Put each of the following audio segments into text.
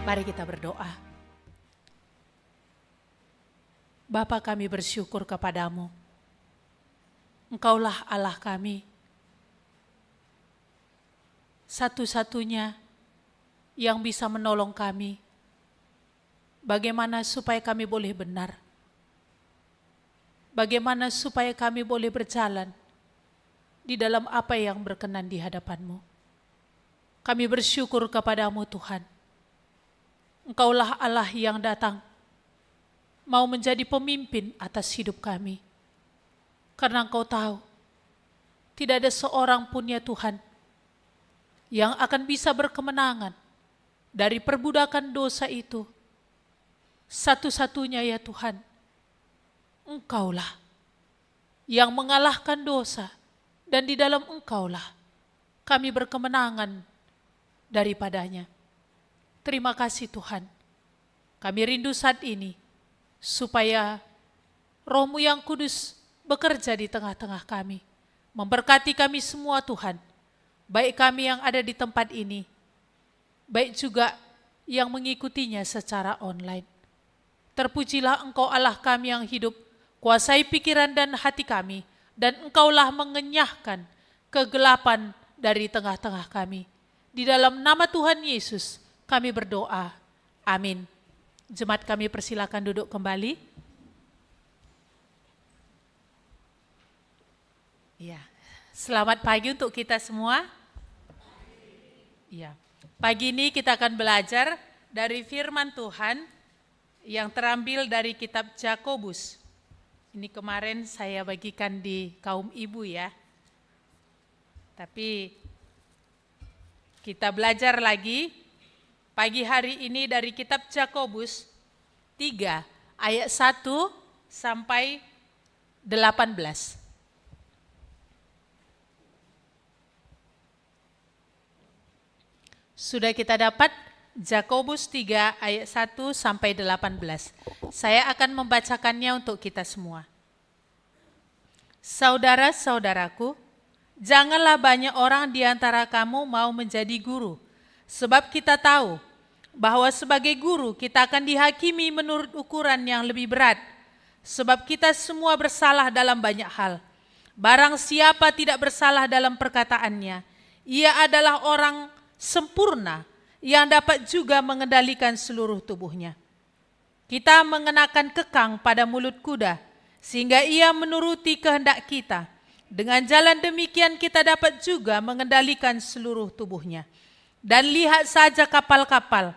Mari kita berdoa. Bapa, kami bersyukur kepadamu. Engkaulah Allah kami, satu-satunya yang bisa menolong kami. Bagaimana supaya kami boleh benar? Bagaimana supaya kami boleh berjalan di dalam apa yang berkenan di hadapan-Mu? Kami bersyukur kepadamu Tuhan. Engkaulah Allah yang datang, mau menjadi pemimpin atas hidup kami. Karena Engkau tahu, tidak ada seorang pun ya Tuhan, yang akan bisa berkemenangan dari perbudakan dosa itu. Satu-satunya ya Tuhan, Engkaulah yang mengalahkan dosa, dan di dalam Engkaulah kami berkemenangan daripadanya. Terima kasih Tuhan. Kami rindu saat ini supaya Roh-Mu yang kudus bekerja di tengah-tengah kami. Memberkati kami semua Tuhan. Baik kami yang ada di tempat ini, baik juga yang mengikutinya secara online. Terpujilah Engkau Allah kami yang hidup, kuasai pikiran dan hati kami, dan Engkaulah mengenyahkan kegelapan dari tengah-tengah kami. Di dalam nama Tuhan Yesus kami berdoa. Amin. Jemaat kami persilakan duduk kembali. Ya, selamat pagi untuk kita semua. Ya, pagi ini kita akan belajar dari firman Tuhan yang terambil dari kitab Yakobus. Ini kemarin saya bagikan di kaum ibu ya. Tapi kita belajar lagi pagi hari ini dari kitab Yakobus 3 ayat 1 sampai 18. Sudah kita dapat Yakobus 3 ayat 1 sampai 18. Saya akan membacakannya untuk kita semua. Saudara-saudaraku, janganlah banyak orang di antara kamu mau menjadi guru, sebab kita tahu bahwa sebagai guru kita akan dihakimi menurut ukuran yang lebih berat, sebab kita semua bersalah dalam banyak hal. Barang siapa tidak bersalah dalam perkataannya, ia adalah orang sempurna yang dapat juga mengendalikan seluruh tubuhnya. Kita mengenakan kekang pada mulut kuda, sehingga ia menuruti kehendak kita. Dengan jalan demikian kita dapat juga mengendalikan seluruh tubuhnya. Dan lihat saja kapal-kapal,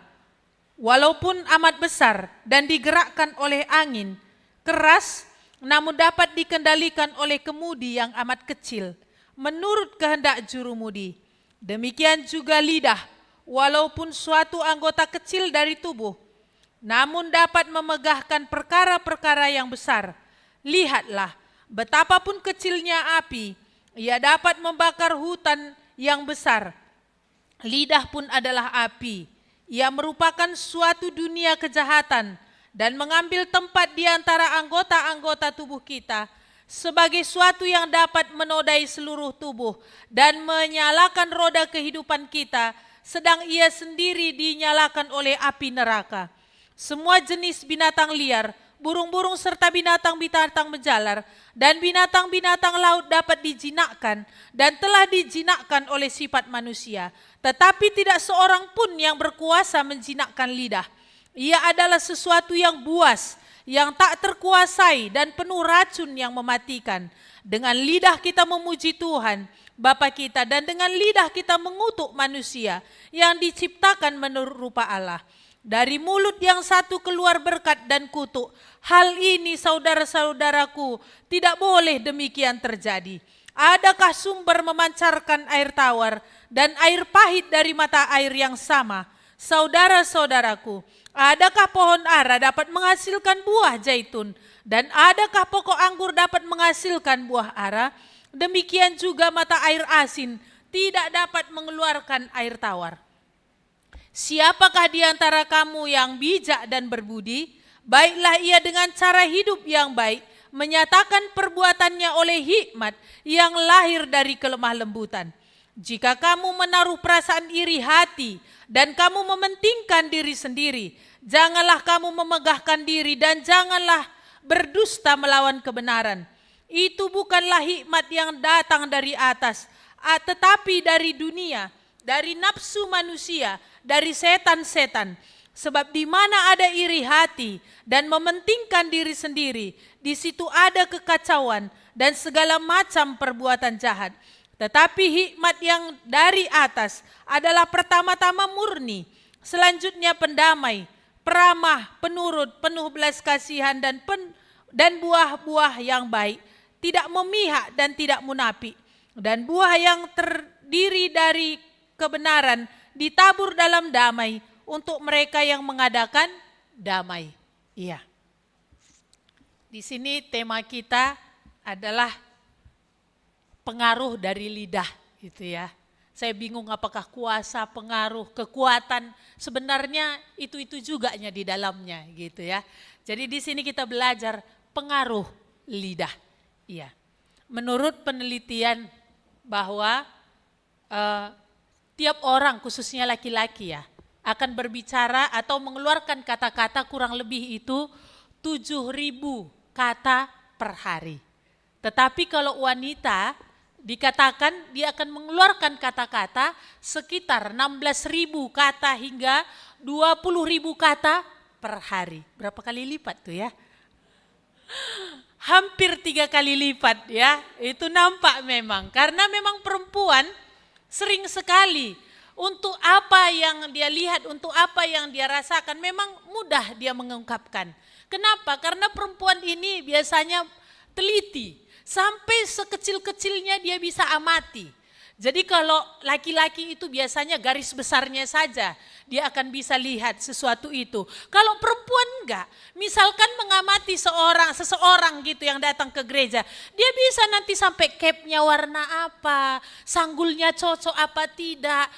walaupun amat besar dan digerakkan oleh angin keras, namun dapat dikendalikan oleh kemudi yang amat kecil, menurut kehendak jurumudi. Demikian juga lidah, walaupun suatu anggota kecil dari tubuh, namun dapat memegahkan perkara-perkara yang besar. Lihatlah, betapapun kecilnya api, ia dapat membakar hutan yang besar. Lidah pun adalah api, ia merupakan suatu dunia kejahatan dan mengambil tempat di antara anggota-anggota tubuh kita sebagai suatu yang dapat menodai seluruh tubuh dan menyalakan roda kehidupan kita, sedang ia sendiri dinyalakan oleh api neraka. Semua jenis binatang liar, burung-burung serta binatang-binatang menjalar dan binatang-binatang laut dapat dijinakkan dan telah dijinakkan oleh sifat manusia. Tetapi tidak seorang pun yang berkuasa menjinakkan lidah. Ia adalah sesuatu yang buas, yang tak terkuasai dan penuh racun yang mematikan. Dengan lidah kita memuji Tuhan, Bapa kita, dan dengan lidah kita mengutuk manusia yang diciptakan menurut rupa Allah. Dari mulut yang satu keluar berkat dan kutuk. Hal ini saudara-saudaraku, tidak boleh demikian terjadi. Adakah sumber memancarkan air tawar dan air pahit dari mata air yang sama? Saudara-saudaraku, adakah pohon ara dapat menghasilkan buah zaitun? Dan adakah pokok anggur dapat menghasilkan buah ara? Demikian juga mata air asin tidak dapat mengeluarkan air tawar. Siapakah di antara kamu yang bijak dan berbudi? Baiklah ia dengan cara hidup yang baik, menyatakan perbuatannya oleh hikmat yang lahir dari kelemah lembutan. Jika kamu menaruh perasaan iri hati dan kamu mementingkan diri sendiri, janganlah kamu memegahkan diri dan janganlah berdusta melawan kebenaran. Itu bukanlah hikmat yang datang dari atas, tetapi dari dunia, dari nafsu manusia, dari setan-setan. Sebab di mana ada iri hati dan mementingkan diri sendiri, di situ ada kekacauan dan segala macam perbuatan jahat. Tetapi hikmat yang dari atas adalah pertama-tama murni, selanjutnya pendamai, peramah, penurut, penuh belas kasihan dan buah-buah yang baik, tidak memihak dan tidak munafik. Dan buah yang terdiri dari kebenaran ditabur dalam damai untuk mereka yang mengadakan damai. Iya. Di sini tema kita adalah pengaruh dari lidah, gitu ya. Saya bingung apakah kuasa, pengaruh, kekuatan, sebenarnya itu juganya di dalamnya, gitu ya. Jadi di sini kita belajar pengaruh lidah. Iya. Menurut penelitian bahwa tiap orang, khususnya laki-laki ya, akan berbicara atau mengeluarkan kata-kata kurang lebih itu 7.000 kata per hari. Tetapi kalau wanita dikatakan dia akan mengeluarkan kata-kata sekitar 16.000 kata hingga 20.000 kata per hari. Berapa kali lipat tuh ya? Hampir 3 kali lipat ya. Itu nampak memang. Karena memang perempuan sering sekali untuk apa yang dia lihat, untuk apa yang dia rasakan memang mudah dia mengungkapkan. Kenapa? Karena perempuan ini biasanya teliti. Sampai sekecil-kecilnya dia bisa amati. Jadi kalau laki-laki itu biasanya garis besarnya saja dia akan bisa lihat sesuatu itu. Kalau perempuan enggak, misalkan mengamati seseorang gitu yang datang ke gereja, dia bisa nanti sampai capnya warna apa, sanggulnya cocok apa tidak,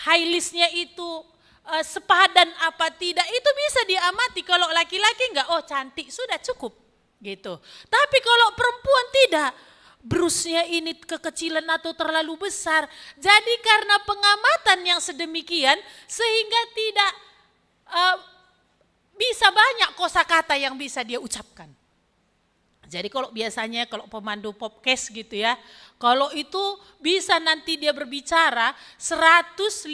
highlights-nya itu sepadan apa tidak, itu bisa diamati. Kalau laki-laki enggak, oh cantik sudah cukup. Gitu. Tapi kalau perempuan tidak, brusnya ini kekecilan atau terlalu besar. Jadi karena pengamatan yang sedemikian sehingga tidak bisa banyak kosakata yang bisa dia ucapkan. Jadi kalau biasanya kalau pemandu podcast gitu ya, kalau itu bisa nanti dia berbicara 150.000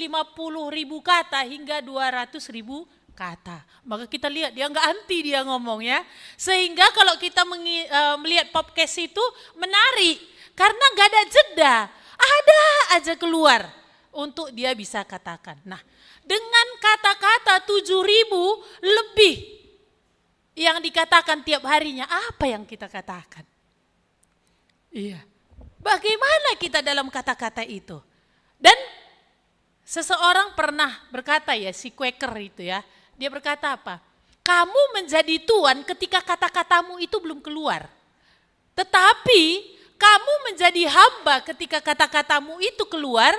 kata hingga 200.000 kata. Maka kita lihat dia enggak anti dia ngomong ya. Sehingga kalau kita melihat podcast itu menarik. Karena enggak ada jeda. Ada aja keluar untuk dia bisa katakan. Nah dengan kata-kata 7.000 lebih yang dikatakan tiap harinya, apa yang kita katakan? Iya. Bagaimana kita dalam kata-kata itu? Dan seseorang pernah berkata ya, si Quaker itu ya, dia berkata apa? Kamu menjadi tuan ketika kata-katamu itu belum keluar. Tetapi kamu menjadi hamba ketika kata-katamu itu keluar,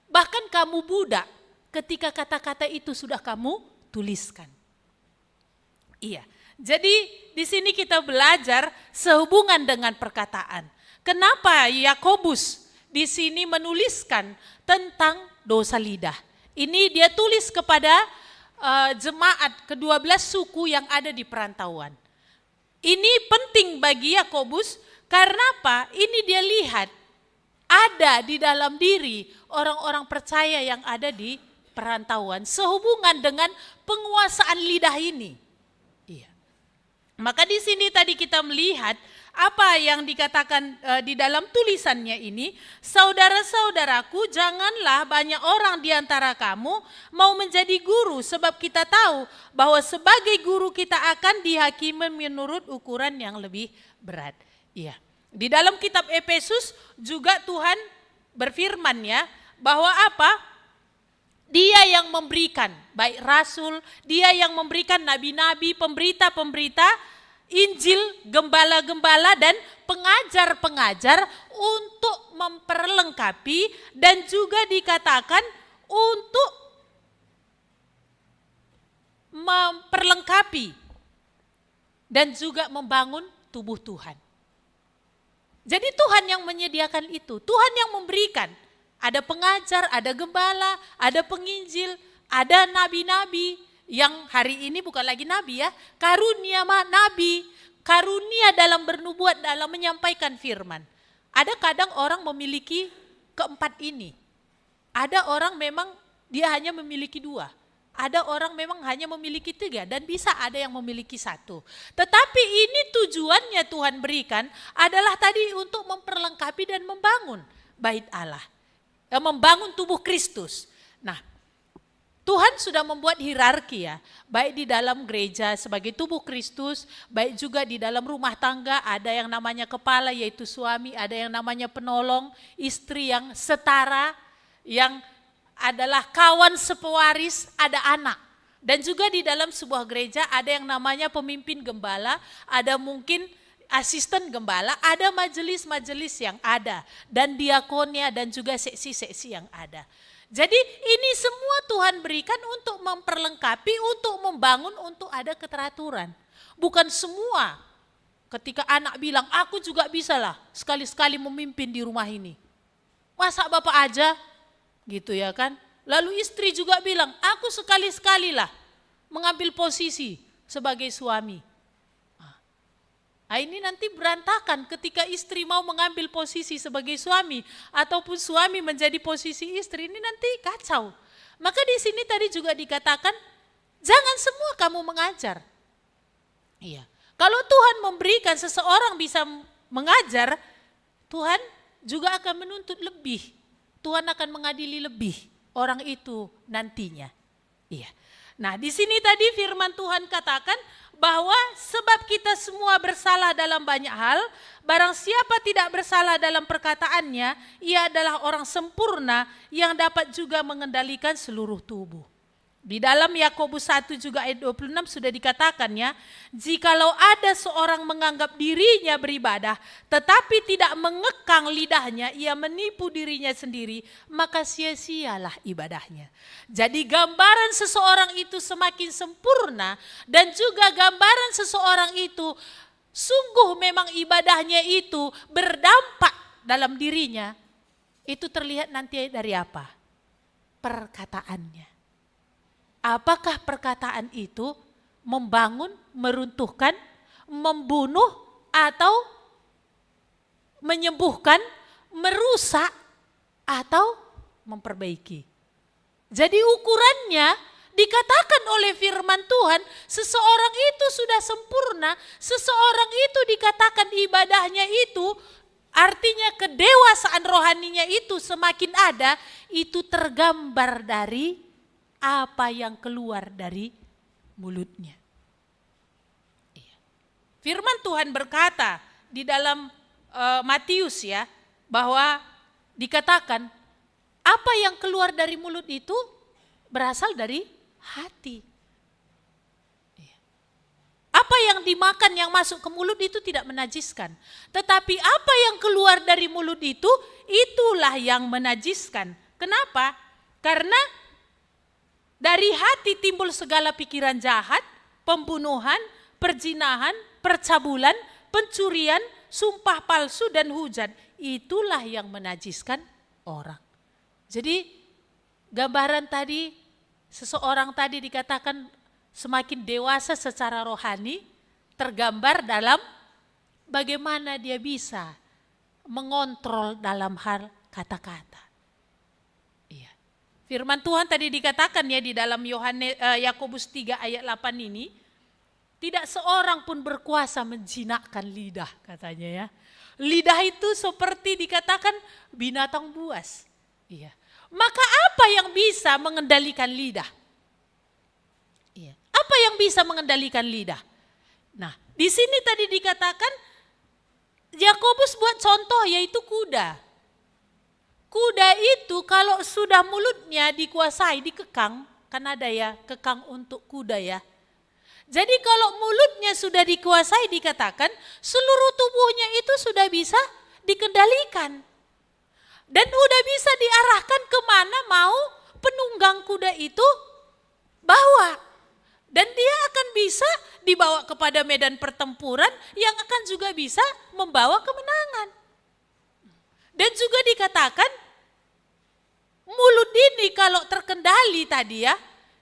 bahkan kamu budak ketika kata-kata itu sudah kamu tuliskan. Iya. Jadi di sini kita belajar sehubungan dengan perkataan. Kenapa Yakobus di sini menuliskan tentang dosa lidah? Ini dia tulis kepada jemaat ke-12 suku yang ada di perantauan. Ini penting bagi Yakobus karena apa? Ini dia lihat ada di dalam diri orang-orang percaya yang ada di perantauan sehubungan dengan penguasaan lidah ini. Iya. Maka di sini tadi kita melihat apa yang dikatakan di dalam tulisannya ini, saudara-saudaraku, janganlah banyak orang di antara kamu mau menjadi guru, sebab kita tahu bahwa sebagai guru kita akan dihakimi menurut ukuran yang lebih berat. Iya. Di dalam kitab Efesus juga Tuhan berfirman ya, bahwa apa? Dia yang memberikan, baik rasul, dia yang memberikan nabi-nabi, pemberita-pemberita, Injil, gembala-gembala dan pengajar-pengajar untuk memperlengkapi dan juga dikatakan untuk memperlengkapi dan juga membangun tubuh Tuhan. Jadi Tuhan yang menyediakan itu, Tuhan yang memberikan. Ada pengajar, ada gembala, ada penginjil, ada nabi-nabi yang hari ini bukan lagi nabi ya, karunia nabi, karunia dalam bernubuat, dalam menyampaikan firman. Ada kadang orang memiliki keempat ini. Ada orang memang dia hanya memiliki dua. Ada orang memang hanya memiliki tiga dan bisa ada yang memiliki satu. Tetapi ini tujuannya Tuhan berikan adalah tadi untuk memperlengkapi dan membangun bait Allah. Membangun tubuh Kristus. Nah, Tuhan sudah membuat hierarki ya, baik di dalam gereja sebagai tubuh Kristus, baik juga di dalam rumah tangga ada yang namanya kepala yaitu suami, ada yang namanya penolong, istri yang setara, yang adalah kawan sepewaris, ada anak. Dan juga di dalam sebuah gereja ada yang namanya pemimpin gembala, ada mungkin asisten gembala, ada majelis-majelis yang ada, dan diakonia dan juga seksi-seksi yang ada. Jadi ini semua Tuhan berikan untuk memperlengkapi, untuk membangun, untuk ada keteraturan. Bukan semua ketika anak bilang, aku juga bisa lah sekali-sekali memimpin di rumah ini. Masa Bapak aja? Gitu ya kan. Lalu istri juga bilang, aku sekali-sekali lah mengambil posisi sebagai suami. Nah, ini nanti berantakan ketika istri mau mengambil posisi sebagai suami ataupun suami menjadi posisi istri, ini nanti kacau. Maka di sini tadi juga dikatakan, jangan semua kamu mengajar. Iya. Kalau Tuhan memberikan seseorang bisa mengajar, Tuhan juga akan menuntut lebih. Tuhan akan mengadili lebih orang itu nantinya. Iya. Nah, di sini tadi firman Tuhan katakan bahwa sebab kita semua bersalah dalam banyak hal, barang siapa tidak bersalah dalam perkataannya, ia adalah orang sempurna yang dapat juga mengendalikan seluruh tubuh. Di dalam Yakobus 1 juga ayat 26 sudah dikatakan ya, jikalau ada seorang menganggap dirinya beribadah tetapi tidak mengekang lidahnya, ia menipu dirinya sendiri, maka sia-sialah ibadahnya. Jadi gambaran seseorang itu semakin sempurna dan juga gambaran seseorang itu sungguh memang ibadahnya itu berdampak dalam dirinya, itu terlihat nanti dari apa? Perkataannya. Apakah perkataan itu membangun, meruntuhkan, membunuh, atau menyembuhkan, merusak, atau memperbaiki? Jadi ukurannya dikatakan oleh firman Tuhan, seseorang itu sudah sempurna, seseorang itu dikatakan ibadahnya itu, artinya kedewasaan rohaninya itu semakin ada, itu tergambar dari apa yang keluar dari mulutnya. Firman Tuhan berkata di dalam Matius ya, bahwa dikatakan apa yang keluar dari mulut itu berasal dari hati. Apa yang dimakan yang masuk ke mulut itu tidak menajiskan. Tetapi apa yang keluar dari mulut itu, itulah yang menajiskan. Kenapa? Karena dari hati timbul segala pikiran jahat, pembunuhan, perzinahan, percabulan, pencurian, sumpah palsu dan hujat. Itulah yang menajiskan orang. Jadi gambaran tadi, seseorang tadi dikatakan semakin dewasa secara rohani, tergambar dalam bagaimana dia bisa mengontrol dalam hal kata-kata. Firman Tuhan tadi dikatakan ya di dalam Yakobus 3 ayat 8 ini, tidak seorang pun berkuasa menjinakkan lidah katanya ya. Lidah itu seperti dikatakan binatang buas. Iya. Maka apa yang bisa mengendalikan lidah? Iya. Apa yang bisa mengendalikan lidah? Nah, di sini tadi dikatakan Yakobus buat contoh yaitu kuda. Kuda itu kalau sudah mulutnya dikuasai, dikekang, kan ada ya kekang untuk kuda ya. Jadi kalau mulutnya sudah dikuasai dikatakan seluruh tubuhnya itu sudah bisa dikendalikan. Dan udah bisa diarahkan kemana mau penunggang kuda itu bawa. Dan dia akan bisa dibawa kepada medan pertempuran yang akan juga bisa membawa kemenangan. Dan juga dikatakan Mulut ini kalau terkendali tadi ya,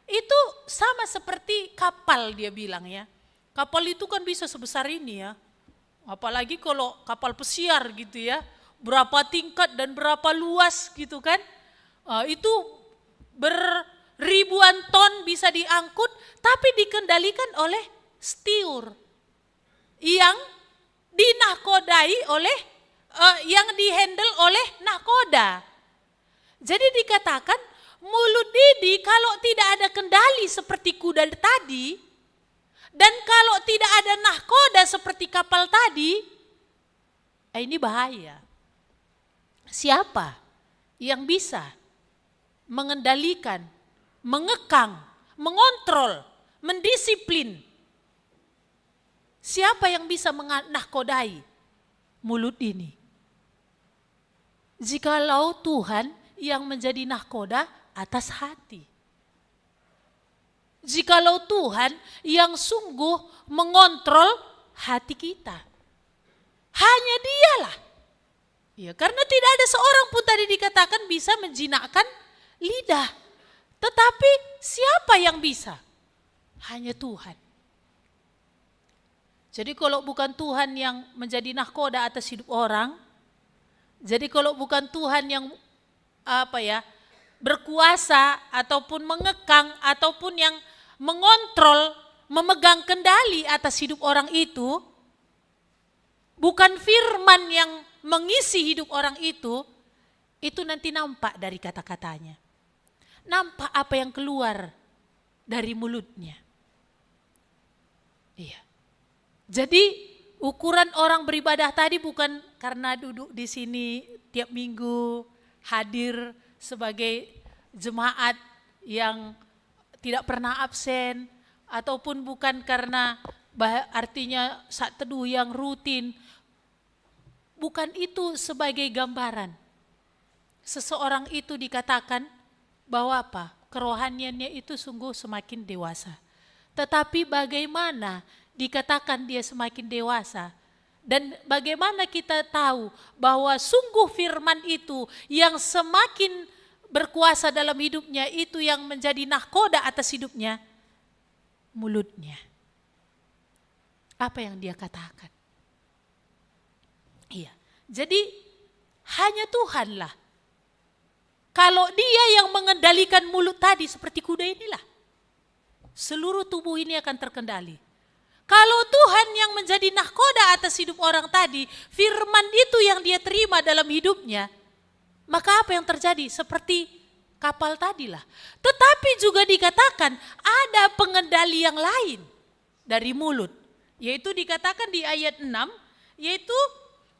itu sama seperti kapal dia bilang ya. Kapal itu kan bisa sebesar ini ya. Apalagi kalau kapal pesiar gitu ya. Berapa tingkat dan berapa luas gitu kan. Itu beribuan ton bisa diangkut, tapi dikendalikan oleh steward yang dinakodai oleh, yang dihandle oleh nakoda. Jadi dikatakan mulut ini kalau tidak ada kendali seperti kuda tadi, dan kalau tidak ada nahkoda seperti kapal tadi, ini bahaya. Siapa yang bisa mengendalikan, mengekang, mengontrol, mendisiplin? Siapa yang bisa menahkodai mulut ini? Jikalau Tuhan yang menjadi nahkoda atas hati. Jikalau Tuhan yang sungguh mengontrol hati kita. Hanya Dialah. Ya, karena tidak ada seorang pun tadi dikatakan bisa menjinakkan lidah. Tetapi siapa yang bisa? Hanya Tuhan. Jadi kalau bukan Tuhan yang menjadi nahkoda atas hidup orang, jadi kalau bukan Tuhan yang berkuasa ataupun mengekang ataupun yang mengontrol, memegang kendali atas hidup orang itu, bukan firman yang mengisi hidup orang itu nanti nampak dari kata-katanya. Nampak apa yang keluar dari mulutnya. Iya. Jadi ukuran orang beribadah tadi bukan karena duduk di sini tiap minggu, hadir sebagai jemaat yang tidak pernah absen, ataupun bukan karena artinya saat teduh yang rutin. Bukan itu sebagai gambaran. Seseorang itu dikatakan bahwa apa? Kerohaniannya itu sungguh semakin dewasa. Tetapi bagaimana dikatakan dia semakin dewasa? Dan bagaimana kita tahu bahwa sungguh firman itu yang semakin berkuasa dalam hidupnya, itu yang menjadi nahkoda atas hidupnya? Mulutnya. Apa yang dia katakan? Iya. Jadi hanya Tuhanlah. Kalau Dia yang mengendalikan mulut tadi seperti kuda inilah, seluruh tubuh ini akan terkendali. Kalau Tuhan yang menjadi nahkoda atas hidup orang tadi, firman itu yang dia terima dalam hidupnya, maka apa yang terjadi? Seperti kapal tadilah. Tetapi juga dikatakan ada pengendali yang lain dari mulut. Yaitu dikatakan di ayat 6, yaitu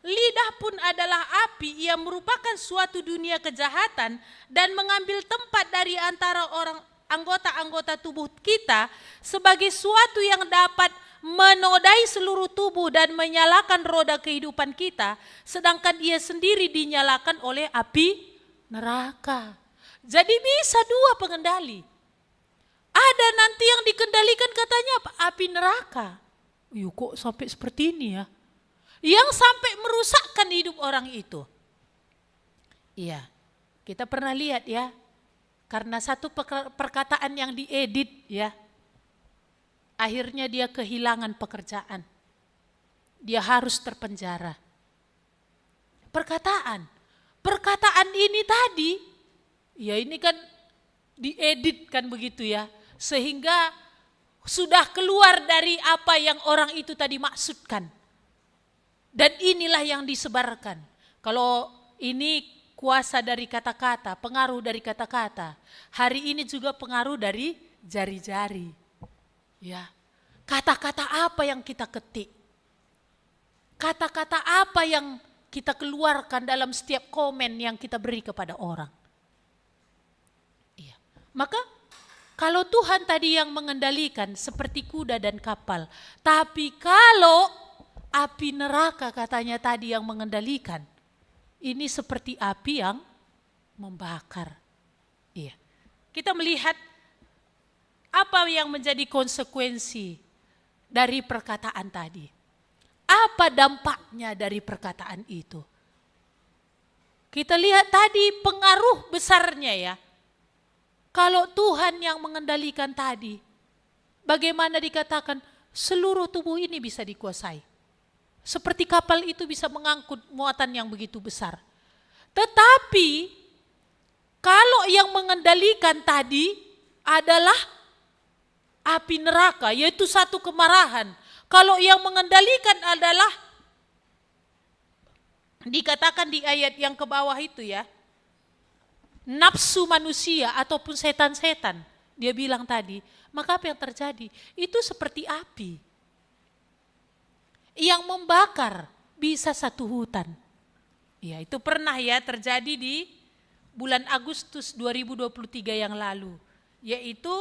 lidah pun adalah api yang merupakan suatu dunia kejahatan dan mengambil tempat dari antara orang anggota-anggota tubuh kita sebagai suatu yang dapat menodai seluruh tubuh dan menyalakan roda kehidupan kita, sedangkan ia sendiri dinyalakan oleh api neraka. Jadi bisa dua pengendali. Ada nanti yang dikendalikan katanya apa? Api neraka. Yuk kok sampai seperti ini ya? Yang sampai merusakkan hidup orang itu. Iya, kita pernah lihat ya, karena satu perkataan yang diedit ya, akhirnya dia kehilangan pekerjaan. Dia harus terpenjara. Perkataan ini tadi, ya ini kan diedit kan begitu ya, sehingga sudah keluar dari apa yang orang itu tadi maksudkan. Dan inilah yang disebarkan. Kalau ini kuasa dari kata-kata, pengaruh dari kata-kata. Hari ini juga pengaruh dari jari-jari. Ya, kata-kata apa yang kita ketik? Kata-kata apa yang kita keluarkan dalam setiap komen yang kita beri kepada orang? Iya. Maka kalau Tuhan tadi yang mengendalikan seperti kuda dan kapal, tapi kalau api neraka katanya tadi yang mengendalikan, ini seperti api yang membakar. Iya. Kita melihat apa yang menjadi konsekuensi dari perkataan tadi. Apa dampaknya dari perkataan itu? Kita lihat tadi pengaruh besarnya ya. Kalau Tuhan yang mengendalikan tadi, bagaimana dikatakan seluruh tubuh ini bisa dikuasai. Seperti kapal itu bisa mengangkut muatan yang begitu besar. Tetapi kalau yang mengendalikan tadi adalah api neraka, yaitu satu kemarahan. Kalau yang mengendalikan adalah, dikatakan di ayat yang ke bawah itu ya, nafsu manusia ataupun setan-setan. Dia bilang tadi, maka apa yang terjadi? Itu seperti api yang membakar bisa satu hutan. Ya, itu pernah ya terjadi di bulan Agustus 2023 yang lalu. Yaitu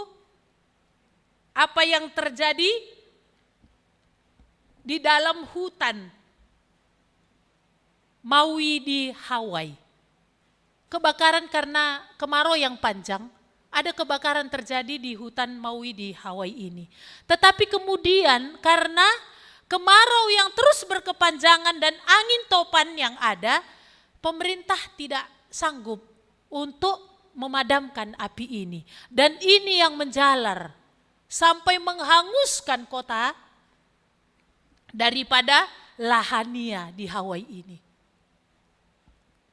apa yang terjadi di dalam hutan Maui di Hawaii. Kebakaran karena kemarau yang panjang, ada kebakaran terjadi di hutan Maui di Hawaii ini. Tetapi kemudian karena kemarau yang terus berkepanjangan dan angin topan yang ada, pemerintah tidak sanggup untuk memadamkan api ini. Dan ini yang menjalar sampai menghanguskan kota daripada Lahania di Hawaii ini.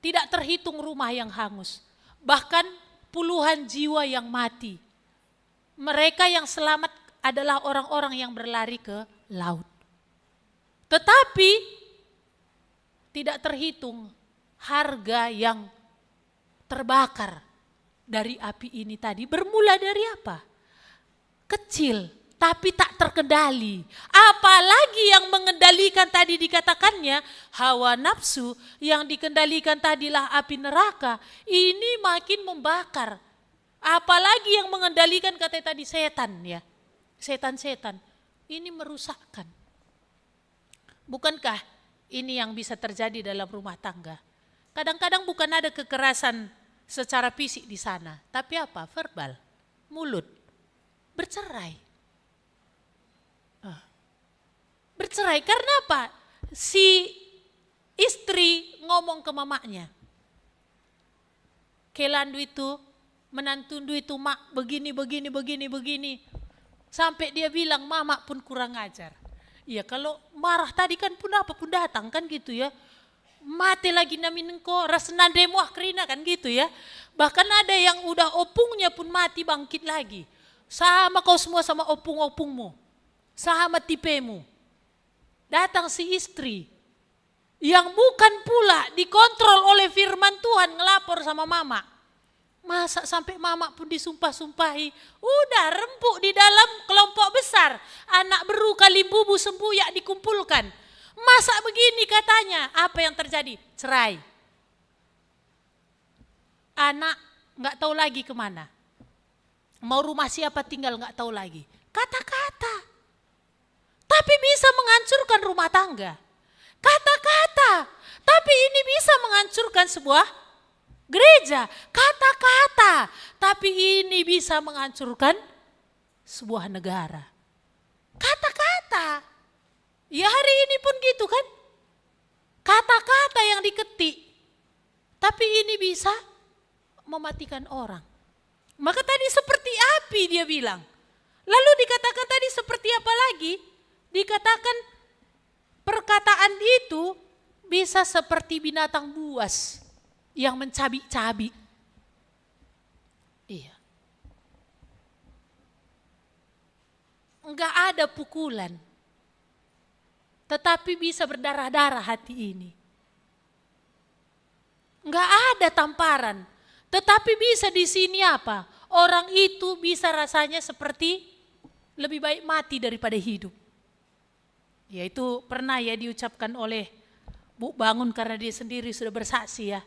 Tidak terhitung rumah yang hangus, bahkan puluhan jiwa yang mati. Mereka yang selamat adalah orang-orang yang berlari ke laut. Tetapi tidak terhitung harga yang terbakar dari api ini tadi. Bermula dari apa? Kecil tapi tak terkendali. Apalagi yang mengendalikan tadi dikatakannya hawa nafsu, yang dikendalikan tadilah api neraka. Ini makin membakar. Apalagi yang mengendalikan kata tadi setan ya. Setan-setan ini merusakkan. Bukankah ini yang bisa terjadi dalam rumah tangga? Kadang-kadang bukan ada kekerasan secara fisik di sana, tapi apa? Verbal, mulut, bercerai. Bercerai karena apa? Si istri ngomong ke mamanya, Kelandu itu, menantundu itu mak begini. Sampai dia bilang mama pun kurang ajar. Ya kalau marah tadi kan pun apa pun datang kan gitu ya. Mati lagi namin engko rasna demo akrina kan gitu ya. Bahkan ada yang udah opungnya pun mati bangkit lagi. Sama kau semua sama opung-opungmu. Sama tipemu. Datang si istri yang bukan pula dikontrol oleh firman Tuhan ngelapor sama mama. Masa sampai mama pun disumpah-sumpahi, udah rempuk di dalam kelompok besar, anak beru kali bubu sembuyak dikumpulkan. Masa begini katanya, apa yang terjadi? Cerai. Anak gak tahu lagi kemana. Mau rumah siapa tinggal gak tahu lagi. Kata-kata. Tapi bisa menghancurkan rumah tangga. Kata-kata. Tapi ini bisa menghancurkan sebuah gereja, kata-kata, tapi ini bisa menghancurkan sebuah negara. Kata-kata, ya hari ini pun gitu kan, kata-kata yang diketik, tapi ini bisa mematikan orang. Maka tadi seperti api dia bilang. Lalu dikatakan tadi seperti apa lagi? Dikatakan perkataan itu bisa seperti binatang buas yang mencabik-cabik. Iya. Enggak ada pukulan. Tetapi bisa berdarah-darah hati ini. Enggak ada tamparan. Tetapi bisa di sini apa? Orang itu bisa rasanya seperti lebih baik mati daripada hidup. Ya itu pernah ya diucapkan oleh Bu Bangun karena dia sendiri sudah bersaksi ya.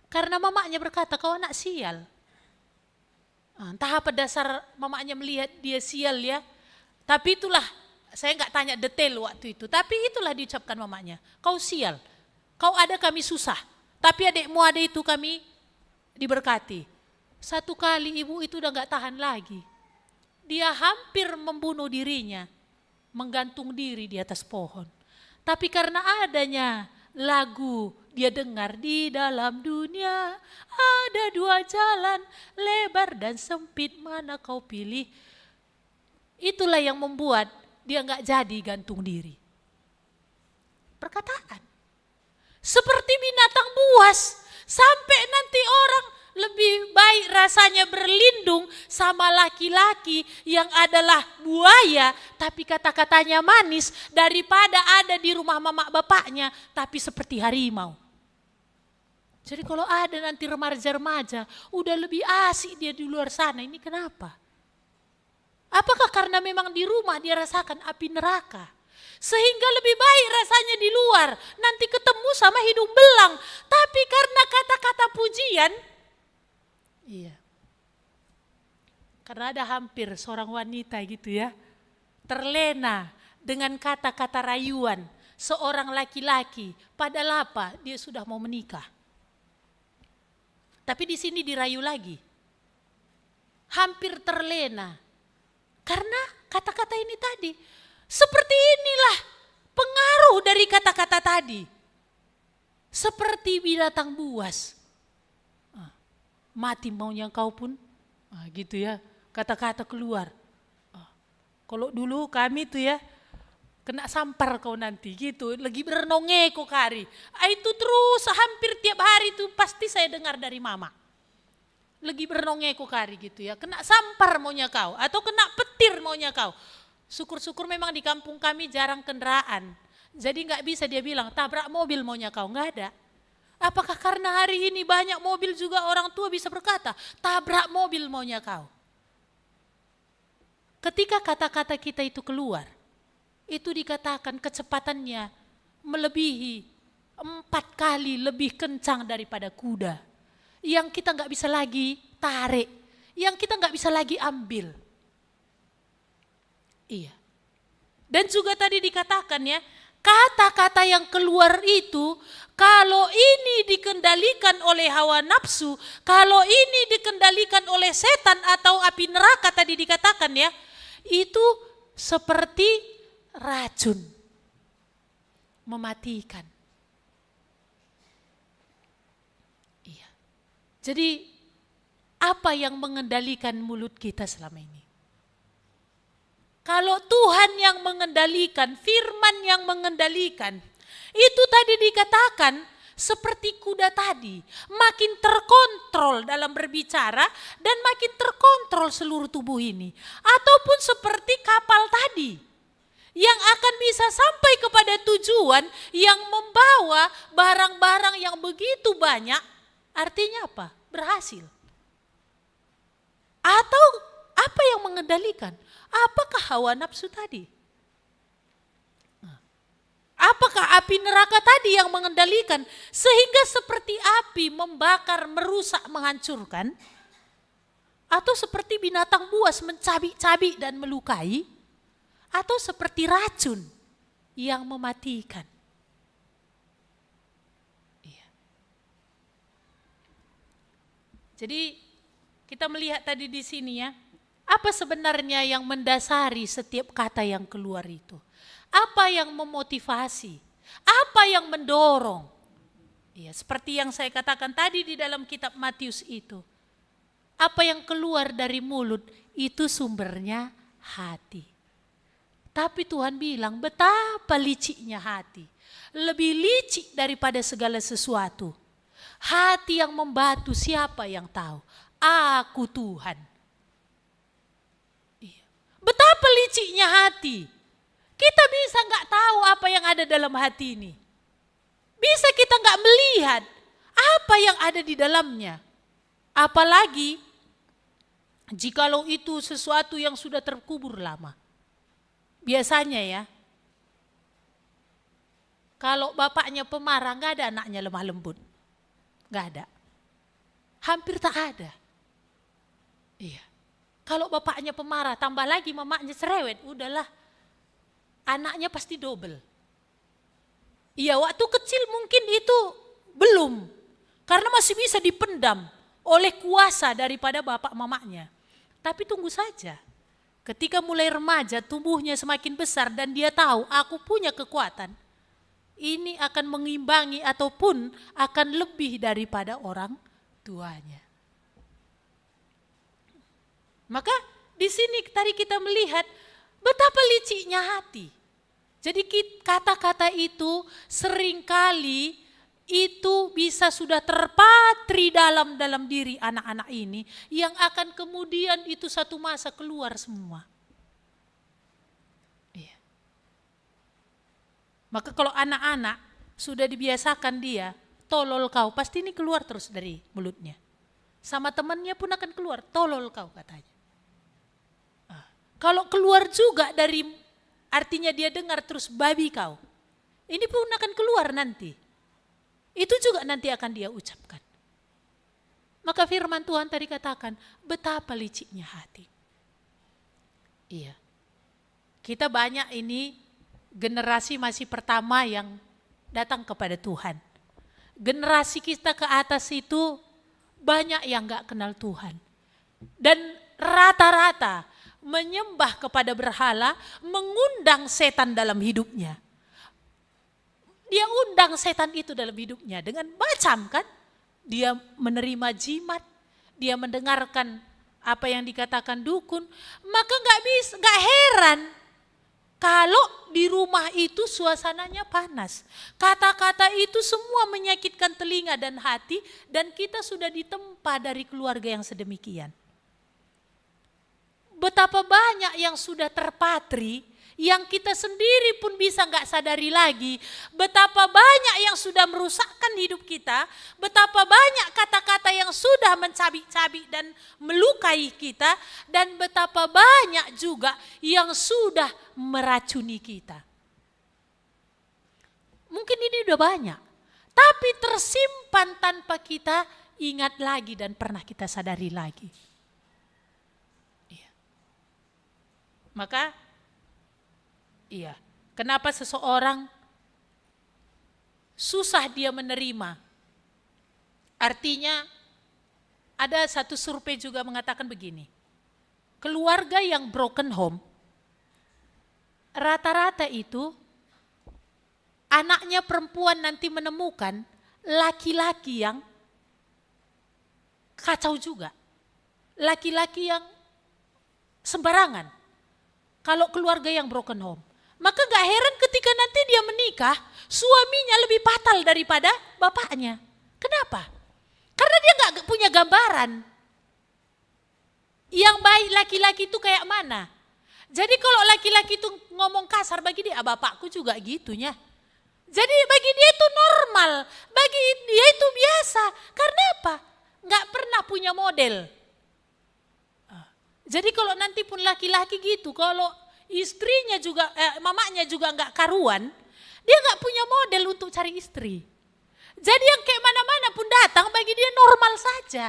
Karena mamanya berkata, kau anak sial. Entah apa dasar mamanya melihat dia sial ya. Tapi itulah, saya enggak tanya detail waktu itu. Tapi itulah diucapkan mamanya. Kau sial, kau ada kami susah. Tapi adikmu ada itu kami diberkati. Satu kali ibu itu udah enggak tahan lagi. Dia hampir membunuh dirinya. Menggantung diri di atas pohon. Tapi karena adanya lagu dia dengar di dalam dunia ada dua jalan, lebar dan sempit, mana kau pilih. Itulah yang membuat dia nggak jadi gantung diri. Perkataan. Seperti binatang buas, sampai nanti orang lebih baik rasanya berlindung sama laki-laki yang adalah buaya tapi kata-katanya manis daripada ada di rumah mama bapaknya tapi seperti harimau. Jadi kalau ada nanti remaja-remaja udah lebih asik dia di luar sana, ini kenapa? Apakah karena memang di rumah dia rasakan api neraka? Sehingga lebih baik rasanya di luar, nanti ketemu sama hidung belang. Tapi karena kata-kata pujian, iya. Karena ada hampir seorang wanita gitu ya, terlena dengan kata-kata rayuan seorang laki-laki, padahal apa? Dia sudah mau menikah. Tapi di sini dirayu lagi. Hampir terlena. Karena kata-kata ini tadi, seperti inilah pengaruh dari kata-kata tadi. Seperti binatang buas. Mati maunya kau pun, gitu ya, kata-kata keluar. Kalau dulu kami tuh ya, kena sampar kau nanti gitu, lagi berenonge kau kari. Itu terus hampir tiap hari tuh pasti saya dengar dari mama. Lagi berenonge kau kari gitu ya, kena sampar maunya kau, atau kena petir maunya kau. Syukur-syukur memang di kampung kami jarang kendaraan. Jadi nggak bisa dia bilang tabrak mobil maunya kau, nggak ada. Apakah karena hari ini banyak mobil juga orang tua bisa berkata tabrak mobil maunya kau. Ketika kata-kata kita itu keluar, itu dikatakan kecepatannya melebihi 4 kali lebih kencang daripada kuda. Yang kita nggak bisa lagi tarik, yang kita nggak bisa lagi ambil. Iya. Dan juga tadi dikatakan ya, kata-kata yang keluar itu, kalau ini dikendalikan oleh hawa nafsu, kalau ini dikendalikan oleh setan atau api neraka tadi dikatakan ya, itu seperti racun, mematikan. Iya. Jadi apa yang mengendalikan mulut kita selama ini? Kalau Tuhan yang mengendalikan, firman yang mengendalikan, itu tadi dikatakan seperti kuda tadi, makin terkontrol dalam berbicara dan makin terkontrol seluruh tubuh ini. Ataupun seperti kapal tadi, yang akan bisa sampai kepada tujuan yang membawa barang-barang yang begitu banyak, artinya apa? Berhasil. Atau apa yang mengendalikan? Apakah hawa nafsu tadi? Apakah api neraka tadi yang mengendalikan sehingga seperti api membakar, merusak, menghancurkan? Atau seperti binatang buas mencabik-cabik dan melukai? Atau seperti racun yang mematikan? Iya. Jadi kita melihat tadi di sini ya, apa sebenarnya yang mendasari setiap kata yang keluar itu? Apa yang memotivasi? Apa yang mendorong? Ya, seperti yang saya katakan tadi di dalam kitab Matius itu. Apa yang keluar dari mulut itu sumbernya hati. Tapi Tuhan bilang betapa liciknya hati. Lebih licik daripada segala sesuatu. Hati yang membatu siapa yang tahu? Aku Tuhan. Betapa liciknya hati. Kita bisa nggak tahu apa yang ada dalam hati ini. Bisa kita nggak melihat apa yang ada di dalamnya. Apalagi jikalau itu sesuatu yang sudah terkubur lama. Biasanya ya, kalau bapaknya pemarah nggak ada anaknya lemah lembut. Nggak ada. Hampir tak ada. Iya. Kalau bapaknya pemarah, tambah lagi mamanya cerewet, udahlah. Anaknya pasti double. Iya, waktu kecil mungkin itu belum. Karena masih bisa dipendam oleh kuasa daripada bapak mamanya. Tapi tunggu saja. Ketika mulai remaja, tubuhnya semakin besar dan dia tahu aku punya kekuatan. ini akan mengimbangi ataupun akan lebih daripada orang tuanya. Maka di sini tadi kita melihat betapa liciknya hati. Jadi kata-kata itu seringkali itu bisa sudah terpatri dalam diri anak-anak ini yang akan kemudian itu satu masa keluar semua. Iya. Maka kalau anak-anak sudah dibiasakan dia, tolol kau, pasti ini keluar terus dari mulutnya. Sama temannya pun akan keluar, tolol kau katanya. Kalau keluar juga dari, artinya dia dengar terus babi kau. Ini pun akan keluar nanti. Itu juga nanti akan dia ucapkan. Maka firman Tuhan tadi katakan, betapa liciknya hati. Iya. Kita banyak ini generasi masih pertama yang datang kepada Tuhan. Generasi kita ke atas itu banyak yang gak kenal Tuhan. Dan rata-rata menyembah kepada berhala, mengundang setan dalam hidupnya. Dia undang setan itu dalam hidupnya dengan macam kan. Dia menerima jimat, dia mendengarkan apa yang dikatakan dukun. Maka gak heran kalau di rumah itu suasananya panas. Kata-kata itu semua menyakitkan telinga dan hati dan kita sudah ditempa dari keluarga yang sedemikian. Betapa banyak yang sudah terpatri, yang kita sendiri pun bisa gak sadari lagi. Betapa banyak yang sudah merusakkan hidup kita. Betapa banyak kata-kata yang sudah mencabik-cabik dan melukai kita. Dan betapa banyak juga yang sudah meracuni kita. Mungkin ini udah banyak. Tapi tersimpan tanpa kita ingat lagi dan pernah kita sadari lagi. Maka iya, kenapa seseorang susah dia menerima? Artinya ada satu survei juga mengatakan begini. Keluarga yang broken home, rata-rata itu anaknya perempuan nanti menemukan laki-laki yang kacau juga. Laki-laki yang sembarangan. Kalau keluarga yang broken home. Maka gak heran ketika nanti dia menikah, suaminya lebih fatal daripada bapaknya. Kenapa? Karena dia gak punya gambaran. Yang baik laki-laki itu kayak mana? Jadi kalau laki-laki itu ngomong kasar bagi dia, bapakku juga gitunya. Jadi bagi dia itu normal, bagi dia itu biasa. Karena apa? Gak pernah punya model. Jadi kalau nanti pun laki-laki gitu, kalau istrinya juga, mamanya juga gak karuan, dia gak punya model untuk cari istri. Jadi yang kayak mana-mana pun datang bagi dia normal saja.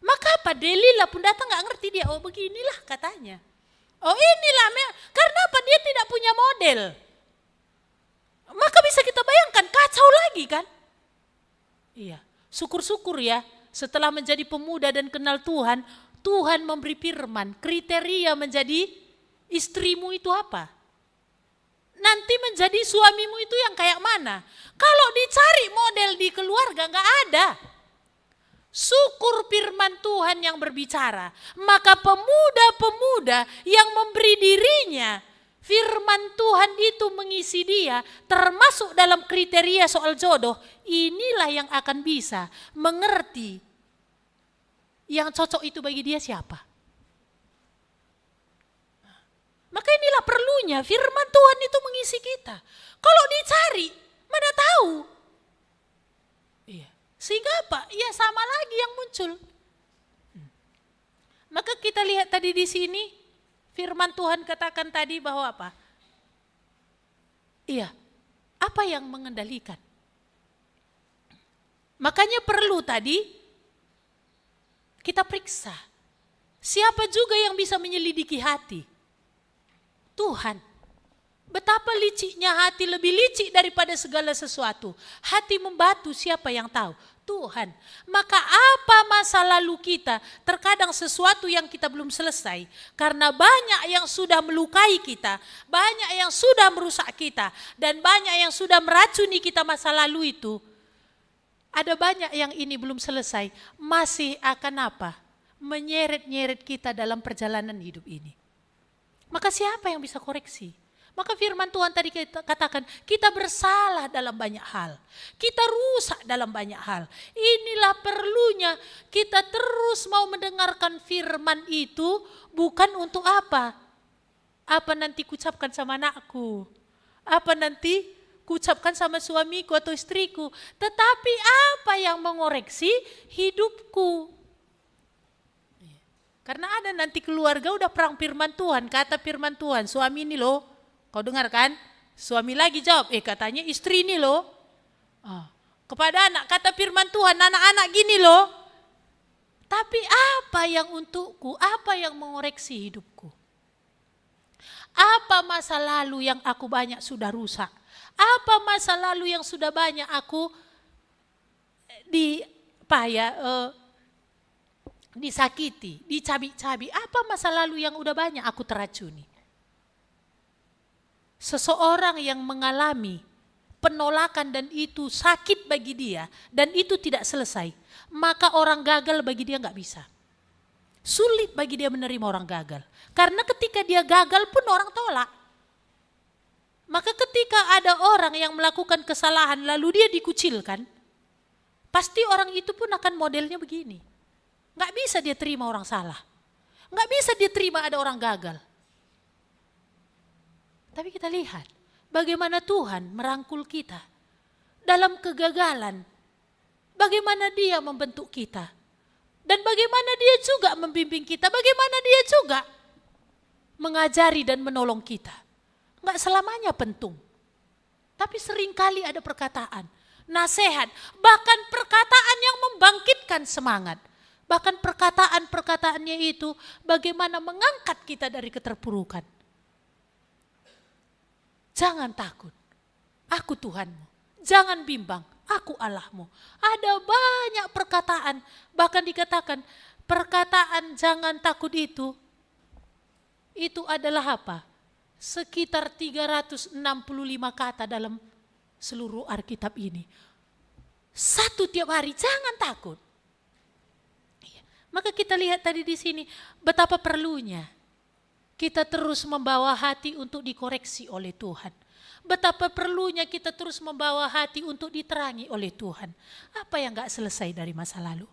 Maka apa? Delila pun datang gak ngerti dia, oh beginilah katanya. Oh inilah, karena apa? Dia tidak punya model. Maka bisa kita bayangkan, kacau lagi kan? Iya, syukur-syukur ya, setelah menjadi pemuda dan kenal Tuhan, Tuhan memberi firman, kriteria menjadi istrimu itu apa? Nanti menjadi suamimu itu yang kayak mana? Kalau dicari model di keluarga gak ada. Syukur firman Tuhan yang berbicara. Maka pemuda-pemuda yang memberi dirinya, firman Tuhan itu mengisi dia, termasuk dalam kriteria soal jodoh, inilah yang akan bisa mengerti yang cocok itu bagi dia siapa. Maka inilah perlunya firman Tuhan itu mengisi kita. Kalau dicari, mana tahu. Iya. Sehingga apa? Ya sama lagi yang muncul. Maka kita lihat tadi di sini, firman Tuhan katakan tadi bahwa apa? Iya, apa yang mengendalikan? Makanya perlu tadi kita periksa, siapa juga yang bisa menyelidiki hati? Tuhan. Betapa liciknya hati, lebih licik daripada segala sesuatu. Hati membatu, siapa yang tahu? Tuhan. Maka apa masa lalu kita? Terkadang sesuatu yang kita belum selesai. Karena banyak yang sudah melukai kita. Banyak yang sudah merusak kita. Dan banyak yang sudah meracuni kita masa lalu itu. Ada banyak yang ini belum selesai. Masih akan apa? Menyeret-nyeret kita dalam perjalanan hidup ini. Maka siapa yang bisa koreksi? Maka firman Tuhan tadi kita katakan, kita bersalah dalam banyak hal. Kita rusak dalam banyak hal. Inilah perlunya kita terus mau mendengarkan firman itu, bukan untuk apa? Apa nanti kucapkan sama anakku? Apa nanti kucapkan sama suamiku atau istriku? Tetapi apa yang mengoreksi hidupku? Karena ada nanti keluarga udah perang firman Tuhan, kata firman Tuhan, suami ini loh. Kau dengar kan? Suami lagi jawab, katanya istri ini loh. Kepada anak, kata firman Tuhan, anak-anak gini loh. Tapi apa yang untukku? Apa yang mengoreksi hidupku? Apa masa lalu yang aku banyak sudah rusak? Apa masa lalu yang sudah banyak aku disakiti, dicabi-cabi? Apa masa lalu yang udah banyak aku teracuni? Seseorang yang mengalami penolakan dan itu sakit bagi dia dan itu tidak selesai, maka orang gagal bagi dia nggak bisa. Sulit bagi dia menerima orang gagal. Karena ketika dia gagal pun orang tolak. Maka ketika ada orang yang melakukan kesalahan lalu dia dikucilkan, pasti orang itu pun akan modelnya begini. Nggak bisa dia terima orang salah. Nggak bisa dia terima ada orang gagal. Tapi kita lihat bagaimana Tuhan merangkul kita dalam kegagalan. Bagaimana dia membentuk kita. Dan bagaimana dia juga membimbing kita. Bagaimana dia juga mengajari dan menolong kita. Enggak selamanya pentung. Tapi seringkali ada perkataan, nasihat, bahkan perkataan yang membangkitkan semangat. Bahkan perkataan-perkataannya itu bagaimana mengangkat kita dari keterpurukan. Jangan takut, aku Tuhanmu. Jangan bimbang, aku Allahmu. Ada banyak perkataan, bahkan dikatakan perkataan jangan takut itu adalah apa? Sekitar 365 kata dalam seluruh Alkitab ini. Satu tiap hari, jangan takut. Maka kita lihat tadi di sini betapa perlunya kita terus membawa hati untuk dikoreksi oleh Tuhan. Betapa perlunya kita terus membawa hati untuk diterangi oleh Tuhan. Apa yang gak selesai dari masa lalu?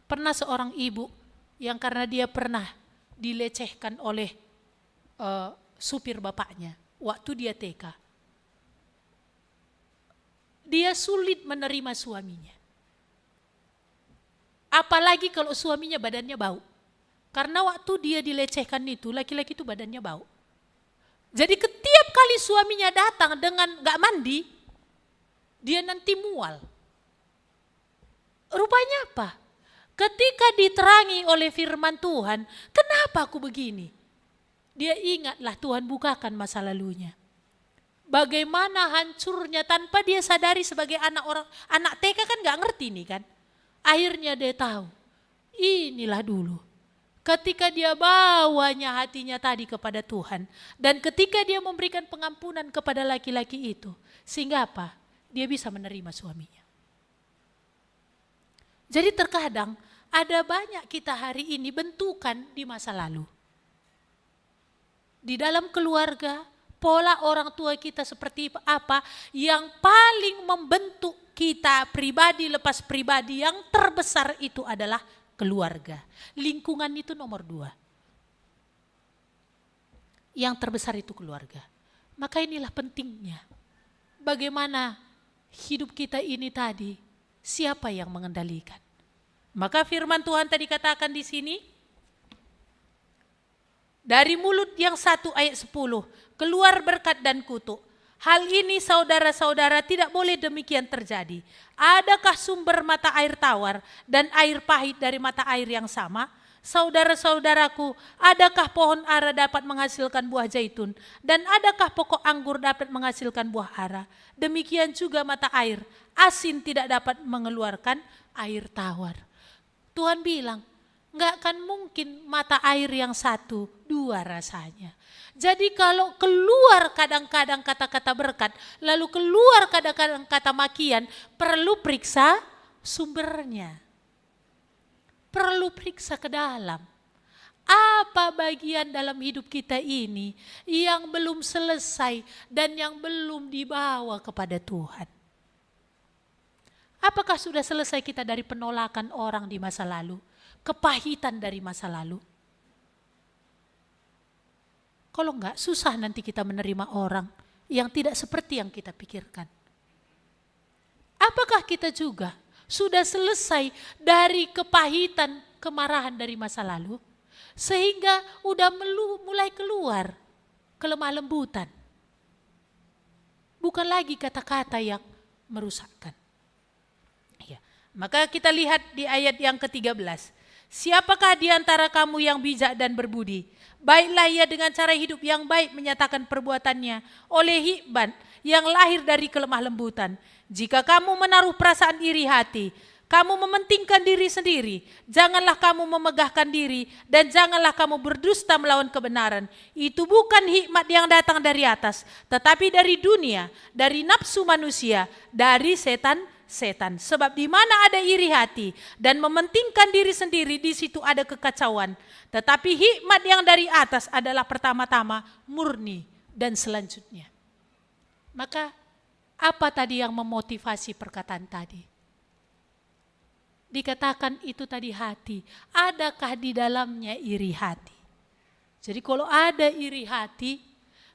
Pernah seorang ibu yang karena dia pernah dilecehkan oleh supir bapaknya waktu dia TK. Dia sulit menerima suaminya. Apalagi kalau suaminya badannya bau. Karena waktu dia dilecehkan itu, laki-laki itu badannya bau. Jadi setiap kali suaminya datang dengan gak mandi, dia nanti mual. Rupanya apa? Ketika diterangi oleh firman Tuhan, kenapa aku begini? Dia ingatlah Tuhan bukakan masa lalunya. Bagaimana hancurnya tanpa dia sadari sebagai anak TK kan gak ngerti nih kan. Akhirnya dia tahu, inilah dulu. Ketika dia bawanya hatinya tadi kepada Tuhan. Dan ketika dia memberikan pengampunan kepada laki-laki itu. Sehingga apa? Dia bisa menerima suaminya. Jadi terkadang ada banyak kita hari ini bentukan di masa lalu. Di dalam keluarga, pola orang tua kita seperti apa yang paling membentuk kita pribadi lepas pribadi yang terbesar itu adalah keluarga. Lingkungan itu nomor 2. Yang terbesar itu keluarga. Maka inilah pentingnya. Bagaimana hidup kita ini tadi, siapa yang mengendalikan? Maka firman Tuhan tadi katakan di sini, dari mulut yang 1 ayat 10, keluar berkat dan kutuk. Hal ini saudara-saudara tidak boleh demikian terjadi. Adakah sumber mata air tawar dan air pahit dari mata air yang sama? Saudara-saudaraku, adakah pohon ara dapat menghasilkan buah zaitun? Dan adakah pokok anggur dapat menghasilkan buah ara? Demikian juga mata air, asin tidak dapat mengeluarkan air tawar. Tuhan bilang, nggak akan mungkin mata air yang satu, dua rasanya. Jadi kalau keluar kadang-kadang kata-kata berkat, lalu keluar kadang-kadang kata makian, perlu periksa sumbernya. Perlu periksa ke dalam. Apa bagian dalam hidup kita ini yang belum selesai dan yang belum dibawa kepada Tuhan? Apakah sudah selesai kita dari penolakan orang di masa lalu? Kepahitan dari masa lalu? Kalau enggak, susah nanti kita menerima orang yang tidak seperti yang kita pikirkan. Apakah kita juga sudah selesai dari kepahitan, kemarahan dari masa lalu, sehingga udah mulai keluar kelemah lembutan. Bukan lagi kata-kata yang merusakkan. Ya. Maka kita lihat di ayat yang ke-13. Siapakah di antara kamu yang bijak dan berbudi? Baiklah ia dengan cara hidup yang baik menyatakan perbuatannya oleh hikmat yang lahir dari kelemah lembutan. Jika kamu menaruh perasaan iri hati, kamu mementingkan diri sendiri, janganlah kamu memegahkan diri dan janganlah kamu berdusta melawan kebenaran. Itu bukan hikmat yang datang dari atas, tetapi dari dunia, dari nafsu manusia, dari setan. Sebab di mana ada iri hati dan mementingkan diri sendiri, di situ ada kekacauan. Tetapi hikmat yang dari atas adalah pertama-tama murni dan selanjutnya. Maka apa tadi yang memotivasi perkataan tadi? Dikatakan itu tadi hati. Adakah di dalamnya iri hati? Jadi kalau ada iri hati,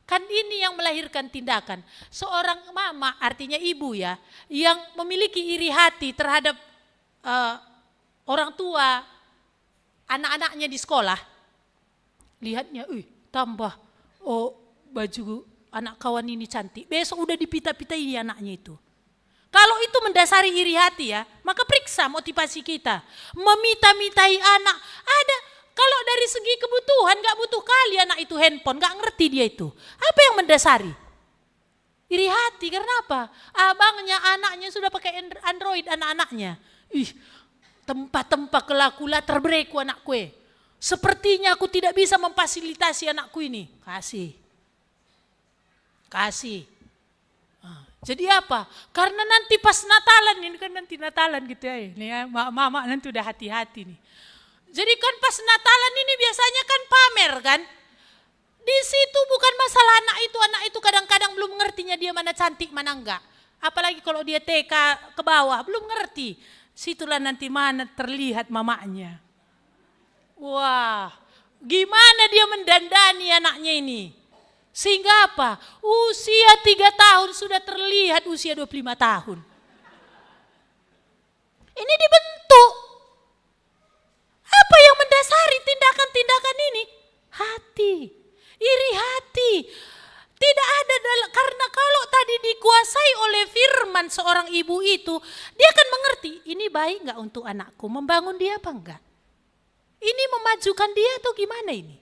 kan ini yang melahirkan tindakan. Seorang mama, artinya ibu ya, yang memiliki iri hati terhadap orang tua, anak-anaknya di sekolah. Lihatnya, tambah baju anak kawan ini cantik, besok udah dipita-pitai anaknya itu. Kalau itu mendasari iri hati ya, maka periksa motivasi kita. Memita-mitai anak, ada. Kalau dari segi kebutuhan gak butuh kali anak itu handphone, gak ngerti dia itu. Apa yang mendasari? Iri hati, karena apa? Abangnya, anaknya sudah pakai Android anak-anaknya. Tempat-tempat kelaku latar bereku anakku. Sepertinya aku tidak bisa memfasilitasi anakku ini. Kasih. Jadi apa? Karena nanti pas Natalan, ini kan nanti Natalan gitu ya. Ini ya, mama nanti udah hati-hati nih. Jadi kan pas Natalan ini biasanya kan pamer kan. Di situ bukan masalah anak itu kadang-kadang belum ngertinya dia mana cantik mana enggak. Apalagi kalau dia TK ke bawah belum ngerti. Situlah nanti mana terlihat mamanya. Wah, gimana dia mendandani anaknya ini? Sehingga apa? Usia 3 tahun sudah terlihat usia 25 tahun. Ini dibentuk. Apa yang mendasari tindakan-tindakan ini? Hati. Iri hati. Tidak ada karena kalau tadi dikuasai oleh firman seorang ibu itu, dia akan mengerti ini baik enggak untuk anakku, membangun dia apa enggak? Ini memajukan dia atau gimana ini?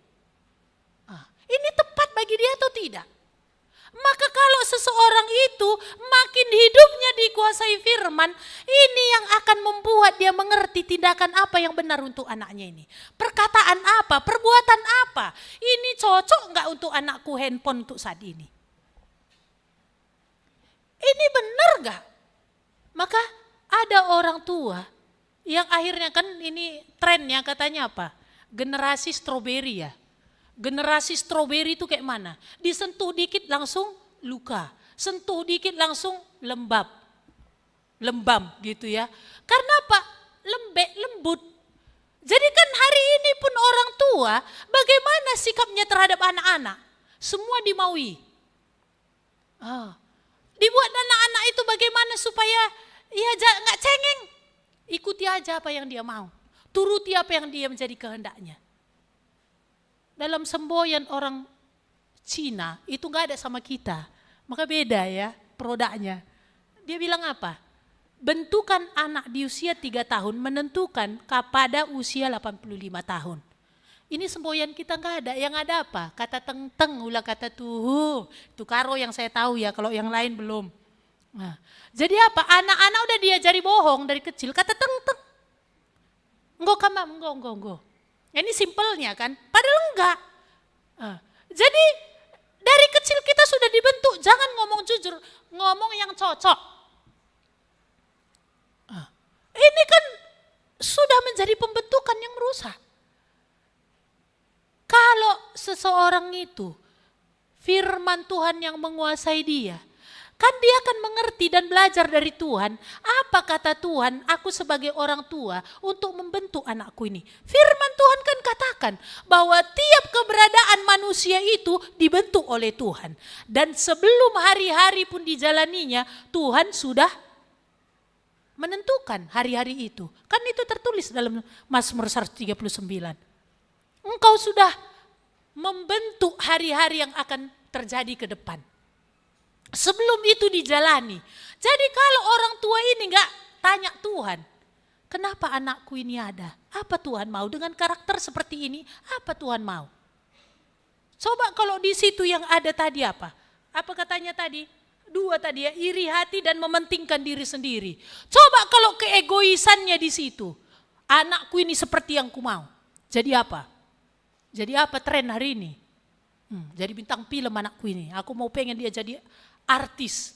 Ini tepat bagi dia atau tidak? Maka kalau seseorang itu makin hidupnya dikuasai firman, ini yang akan membuat dia mengerti tindakan apa yang benar untuk anaknya ini. Perkataan apa, perbuatan apa. Ini cocok enggak untuk anakku handphone untuk saat ini? Ini benar enggak? Maka ada orang tua yang akhirnya kan ini trennya katanya apa? Generasi stroberi ya. Generasi stroberi itu kayak mana? Disentuh dikit langsung luka. Sentuh dikit langsung lembam gitu ya. Karena apa? Lembut. Jadi kan hari ini pun orang tua bagaimana sikapnya terhadap anak-anak? Semua dimaui. Dibuat anak-anak itu bagaimana supaya ia nggak cengeng. Ikuti aja apa yang dia mau. Turuti apa yang dia menjadi kehendaknya. Dalam semboyan orang Cina itu gak ada sama kita. Maka beda ya produknya. Dia bilang apa? bentukan anak di usia 3 tahun menentukan pada usia 85 tahun. Ini semboyan kita nggak ada, yang ada apa? Kata teng-teng, ulah kata tuhu. Itu karo yang saya tahu ya, kalau yang lain belum. Nah, jadi apa? Anak-anak udah diajari bohong dari kecil, kata teng-teng. Enggak kamam, enggak. Ini simpelnya kan, padahal enggak. Jadi dari kecil kita sudah dibentuk, jangan ngomong jujur, ngomong yang cocok. Ini kan sudah menjadi pembentukan yang merusak. Kalau seseorang itu firman Tuhan yang menguasai dia, kan dia akan mengerti dan belajar dari Tuhan. Apa kata Tuhan, aku sebagai orang tua untuk membentuk anakku ini. Firman Tuhan kan katakan bahwa tiap keberadaan manusia itu dibentuk oleh Tuhan. Dan sebelum hari-hari pun dijalaninya, Tuhan sudah menentukan hari-hari itu. Kan itu tertulis dalam Mazmur 139. Engkau sudah membentuk hari-hari yang akan terjadi ke depan. Sebelum itu dijalani. Jadi kalau orang tua ini enggak tanya Tuhan, kenapa anakku ini ada? Apa Tuhan mau dengan karakter seperti ini? Apa Tuhan mau? Coba kalau di situ yang ada tadi apa? Apa katanya tadi? 2 tadi ya, iri hati dan mementingkan diri sendiri. Coba kalau keegoisannya di situ. Anakku ini seperti yang ku mau. Jadi apa? Jadi apa tren hari ini? Jadi bintang film anakku ini. Aku mau pengen dia jadi artis.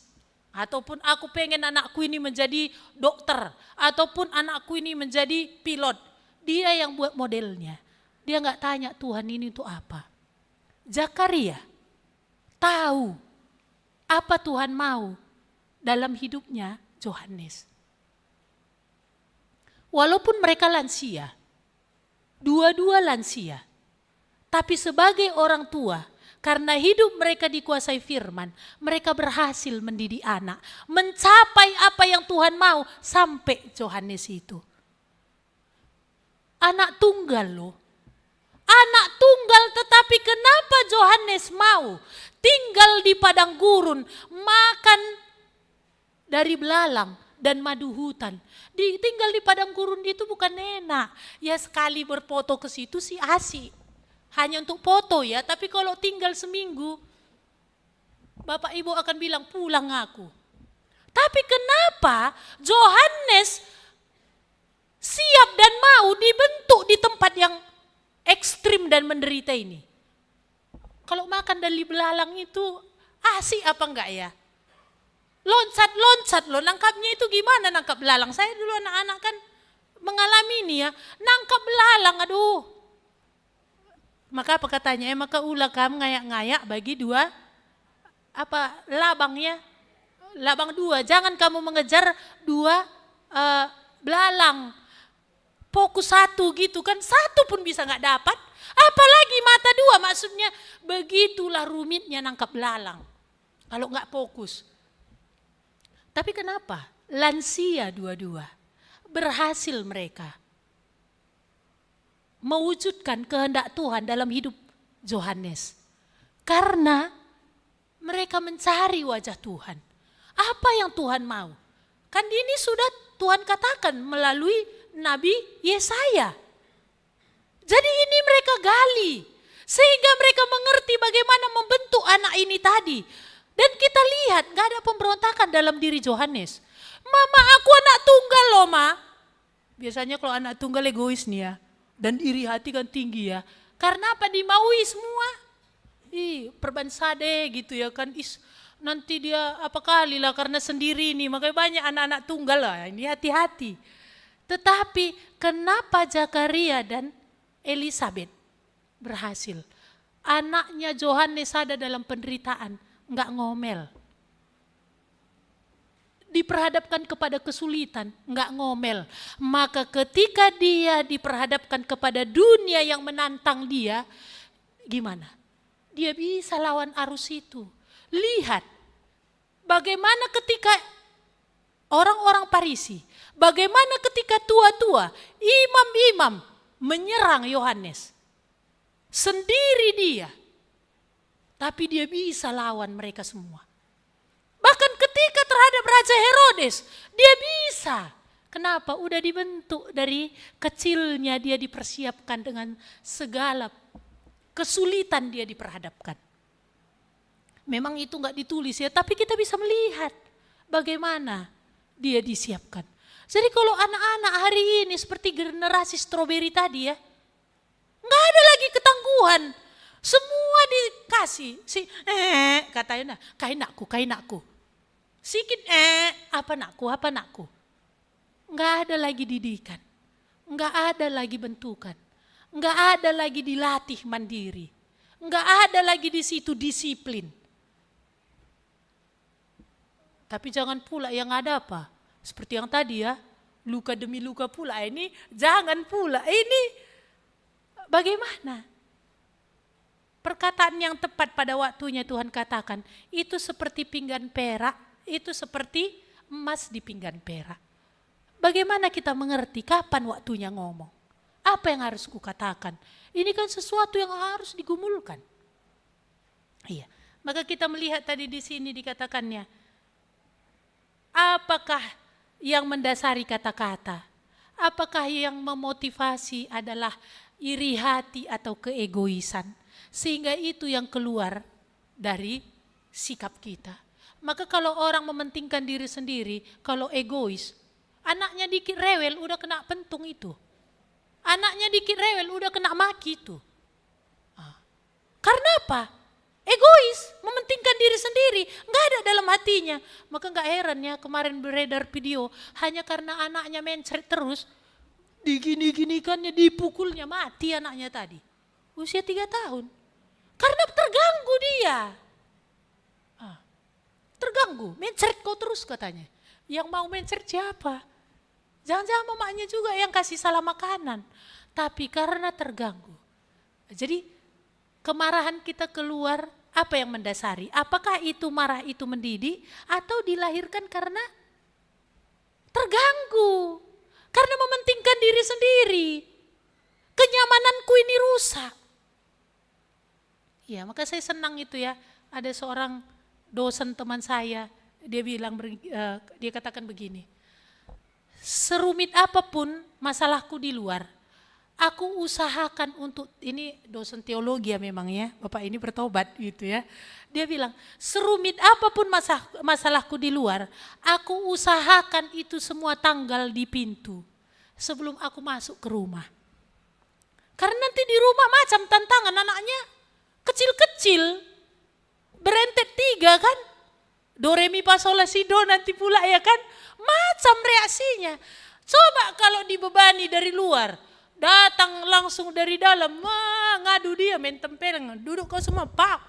Ataupun aku pengen anakku ini menjadi dokter. Ataupun anakku ini menjadi pilot. Dia yang buat modelnya. Dia gak tanya Tuhan ini untuk apa. Zakaria tahu apa Tuhan mau dalam hidupnya Yohanes. Walaupun mereka lansia. Dua-dua lansia. Tapi sebagai orang tua, karena hidup mereka dikuasai firman, mereka berhasil mendidik anak, mencapai apa yang Tuhan mau sampai Yohanes itu. Anak tunggal loh. Anak tunggal, tetapi kenapa Yohanes mau tinggal di padang gurun, makan dari belalang dan madu hutan. Tinggal di padang gurun itu bukan enak. Ya sekali berfoto ke situ sih asik. Hanya untuk foto ya, tapi kalau tinggal seminggu, Bapak Ibu akan bilang pulang aku. Tapi kenapa Yohanes siap dan mau dibentuk di tempat yang ekstrim dan menderita ini? Kalau makan dari belalang itu asik apa enggak ya? Loncat-loncat loh, nangkapnya itu gimana nangkap belalang? Saya dulu anak-anak kan mengalami ini ya, nangkap belalang aduh. Maka apa katanya? Maka ulah kamu ngayak-ngayak bagi 2 labangnya. Labang 2, jangan kamu mengejar 2 belalang. Fokus 1 gitu kan, 1 pun bisa gak dapat. Apalagi mata 2, maksudnya begitulah rumitnya nangkap belalang. Kalau gak fokus. Tapi kenapa? Lansia 2-2. Berhasil mereka mewujudkan kehendak Tuhan dalam hidup Yohanes. Karena mereka mencari wajah Tuhan. Apa yang Tuhan mau? Kan ini sudah Tuhan katakan melalui Nabi Yesaya. Jadi ini mereka gali. Sehingga mereka mengerti bagaimana membentuk anak ini tadi. Dan kita lihat gak ada pemberontakan dalam diri Yohanes. Mama aku anak tunggal loh ma. Biasanya kalau anak tunggal egois nih ya. Dan iri hati kan tinggi ya. Karena apa? Dimaui semua. Perbansade gitu ya kan. Nanti dia apa kali lah karena sendiri nih. Makanya banyak anak-anak tunggal lah. Ini hati-hati. Tetapi kenapa Zakaria dan Elisabeth berhasil? Anaknya Yohanes ada dalam penderitaan. Enggak ngomel. Diperhadapkan kepada kesulitan, enggak ngomel. Maka ketika dia diperhadapkan kepada dunia yang menantang dia, gimana? Dia bisa lawan arus itu. Lihat, bagaimana ketika orang-orang Farisi, bagaimana ketika tua-tua, imam-imam menyerang Yohanes. Sendiri dia. Tapi dia bisa lawan mereka semua. Bahkan ketika terhadap Raja Herodes. Dia bisa. Kenapa? Udah dibentuk dari kecilnya, dia dipersiapkan dengan segala kesulitan dia diperhadapkan. Memang itu nggak ditulis ya, tapi kita bisa melihat bagaimana dia disiapkan. Jadi kalau anak-anak hari ini seperti generasi stroberi tadi ya, nggak ada lagi ketangguhan. Semua dikasih, katanya, kainakku. Sikit, apa nakku. Nggak ada lagi didikan, nggak ada lagi bentukan, nggak ada lagi dilatih mandiri, nggak ada lagi di situ disiplin. Tapi jangan pula yang ada apa, seperti yang tadi ya, luka demi luka pula, ini jangan pula, ini bagaimana? Perkataan yang tepat pada waktunya Tuhan katakan, itu seperti pinggan perak, itu seperti emas di pinggan perak. Bagaimana kita mengerti kapan waktunya ngomong? Apa yang harus kukatakan? Ini kan sesuatu yang harus digumulkan. Iya, maka kita melihat tadi di sini dikatakannya, apakah yang mendasari kata-kata? Apakah yang memotivasi adalah iri hati atau keegoisan? Sehingga itu yang keluar dari sikap kita. Maka kalau orang mementingkan diri sendiri, kalau egois, anaknya dikit rewel udah kena pentung itu. Anaknya dikit rewel udah kena maki itu. Karena apa? Egois, mementingkan diri sendiri, nggak ada dalam hatinya. Maka nggak heran ya kemarin beredar video, hanya karena anaknya mencret terus, digini-ginikannya, dipukulnya, mati anaknya tadi. Usia 3 tahun. Karena terganggu dia. Terganggu, mencret kau terus katanya. Yang mau mencret siapa? Jangan-jangan mamanya juga yang kasih salah makanan. Tapi karena terganggu. Jadi kemarahan kita keluar, apa yang mendasari? Apakah itu marah itu mendidik atau dilahirkan karena terganggu? Karena mementingkan diri sendiri. Kenyamananku ini rusak. Ya, maka saya senang itu ya. Ada seorang dosen teman saya, dia katakan begini. Serumit apapun masalahku di luar, aku usahakan untuk, ini dosen teologi ya memang ya, Bapak ini bertobat gitu ya. Dia bilang, serumit apapun masalahku di luar, aku usahakan itu semua tanggal di pintu sebelum aku masuk ke rumah. Karena nanti di rumah macam tantangan anaknya kecil-kecil, berentet 3 kan, do re mi fa sol la si do nanti pula ya kan, macam reaksinya. Coba kalau dibebani dari luar, datang langsung dari dalam, ngadu dia main tempeleng, duduk kau semua, pak.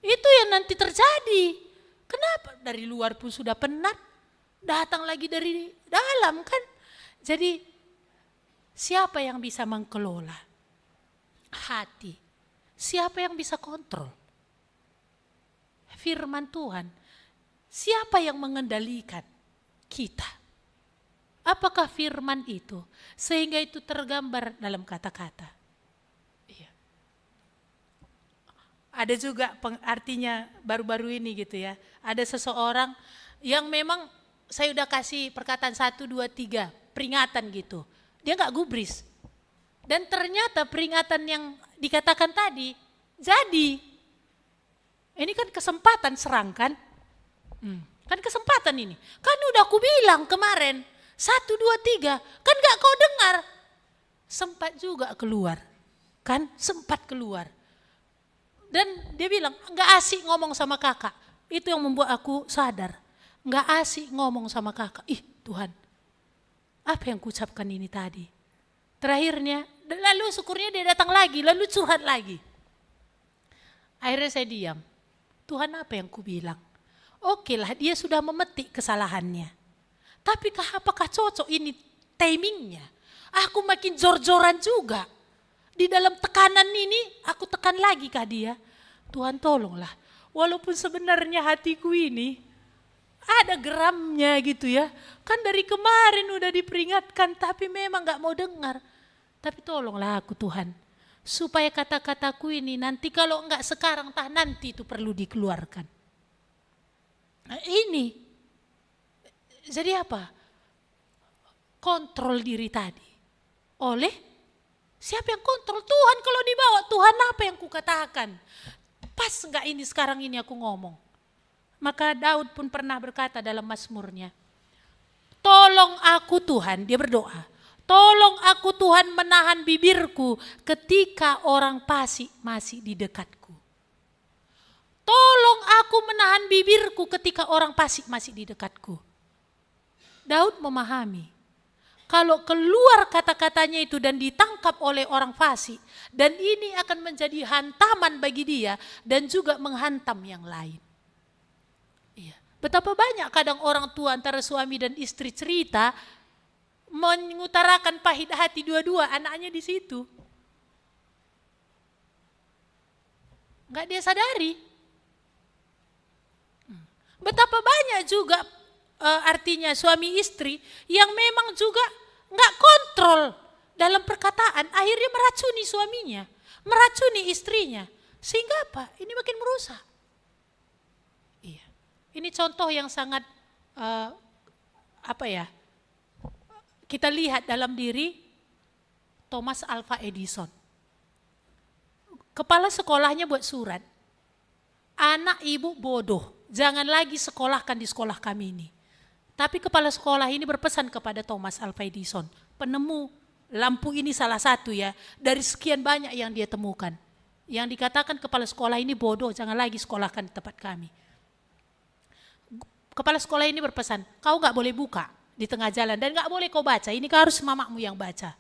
Itu yang nanti terjadi. Kenapa? Dari luar pun sudah penat, datang lagi dari dalam kan. Jadi siapa yang bisa mengelola hati? Siapa yang bisa kontrol? Firman Tuhan. Siapa yang mengendalikan kita? Apakah firman itu? Sehingga itu tergambar dalam kata-kata. Iya. Ada juga artinya baru-baru ini gitu ya. Ada seseorang yang memang saya udah kasih perkataan 1, 2, 3, peringatan gitu. Dia gak gubris. Dan ternyata peringatan yang dikatakan tadi jadi. Ini kan kesempatan serang kan? Kan kesempatan ini. Kan udah aku bilang kemarin. 1, 2, 3. Kan gak kau dengar. Sempat juga keluar. Kan sempat keluar. Dan dia bilang gak asik ngomong sama kakak. Itu yang membuat aku sadar. Gak asik ngomong sama kakak. Ih Tuhan. Apa yang kuucapkan ini tadi? Terakhirnya. Lalu syukurnya dia datang lagi. Lalu curhat lagi. Akhirnya saya diam. Tuhan apa yang kubilang? Oke lah dia sudah memetik kesalahannya. Tapi apakah cocok ini timingnya? Aku makin jor-joran juga. Di dalam tekanan ini aku tekan lagi kah dia? Tuhan tolonglah. Walaupun sebenarnya hatiku ini ada geramnya gitu ya. Kan dari kemarin udah diperingatkan tapi memang gak mau dengar. Tapi tolonglah aku Tuhan. Supaya kata-kataku ini nanti kalau enggak sekarang, nanti itu perlu dikeluarkan. Nah, ini jadi apa? Kontrol diri tadi oleh siapa yang kontrol? Tuhan. Kalau dibawa Tuhan, apa yang kukatakan? Pas enggak ini sekarang ini aku ngomong? Maka Daud pun pernah berkata dalam Mazmurnya, tolong aku Tuhan, dia berdoa, tolong aku Tuhan menahan bibirku ketika orang fasik masih di dekatku. Tolong aku menahan bibirku ketika orang fasik masih di dekatku. Daud memahami, kalau keluar kata-katanya itu dan ditangkap oleh orang fasik, dan ini akan menjadi hantaman bagi dia dan juga menghantam yang lain. Iya. Betapa banyak kadang orang tua antara suami dan istri cerita, mengutarakan pahit hati dua-dua, anaknya di situ. Enggak dia sadari. Betapa banyak juga artinya suami istri yang memang juga nggak kontrol dalam perkataan, akhirnya meracuni suaminya, meracuni istrinya, sehingga apa? Ini makin merusak. Iya, ini contoh yang sangat kita lihat dalam diri Thomas Alva Edison. Kepala sekolahnya buat surat, anak ibu bodoh, jangan lagi sekolahkan di sekolah kami ini. Tapi kepala sekolah ini berpesan kepada Thomas Alva Edison, penemu lampu ini salah satu ya, dari sekian banyak yang dia temukan. Yang dikatakan kepala sekolah ini bodoh, jangan lagi sekolahkan di tempat kami. Kepala sekolah ini berpesan, kau gak boleh buka di tengah jalan dan gak boleh kau baca, ini harus mamamu yang baca.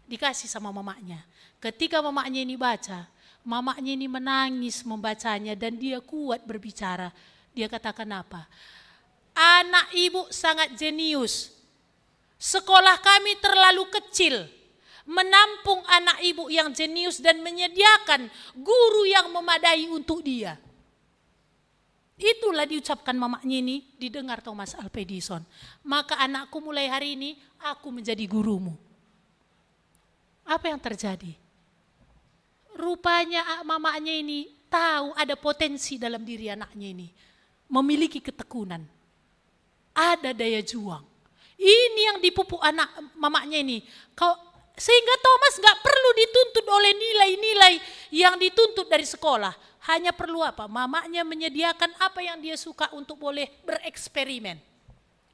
Dikasih sama mamanya. Ketika mamanya ini baca, mamanya ini menangis membacanya dan dia kuat berbicara. Dia katakan apa? Anak ibu sangat jenius. Sekolah kami terlalu kecil menampung anak ibu yang jenius dan menyediakan guru yang memadai untuk dia. Itulah diucapkan mamanya ini, didengar Thomas Alva Edison. Maka anakku mulai hari ini aku menjadi gurumu. Apa yang terjadi? Rupanya mamanya ini tahu ada potensi dalam diri anaknya ini. Memiliki ketekunan. Ada daya juang. Ini yang dipupuk anak mamanya ini. Sehingga Thomas gak perlu dituntut oleh nilai-nilai yang dituntut dari sekolah. Hanya perlu apa? Mamanya menyediakan apa yang dia suka untuk boleh bereksperimen.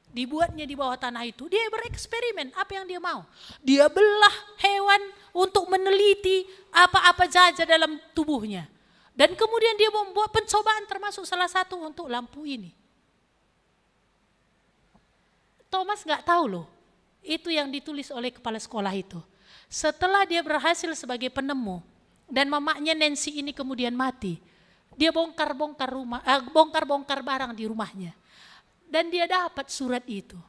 Dibuatnya di bawah tanah itu, dia bereksperimen apa yang dia mau. Dia belah hewan untuk meneliti apa-apa saja dalam tubuhnya. Dan kemudian dia membuat pencobaan termasuk salah satu untuk lampu ini. Thomas gak tahu loh, itu yang ditulis oleh kepala sekolah itu. Setelah dia berhasil sebagai penemu dan mamanya Nancy ini kemudian mati, dia bongkar barang di rumahnya. Dan dia dapat surat itu.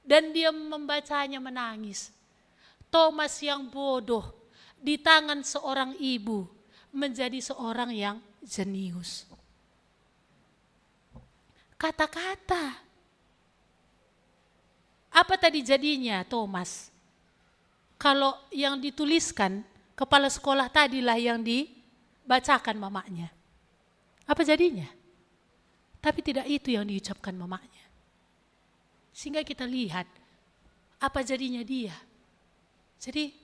Dan dia membacanya menangis. Thomas yang bodoh di tangan seorang ibu menjadi seorang yang jenius. Kata-kata. Apa tadi jadinya Thomas? Kalau yang dituliskan kepala sekolah tadilah yang dibacakan mamanya. Apa jadinya? Tapi tidak itu yang diucapkan mamanya. Sehingga kita lihat apa jadinya dia. Jadi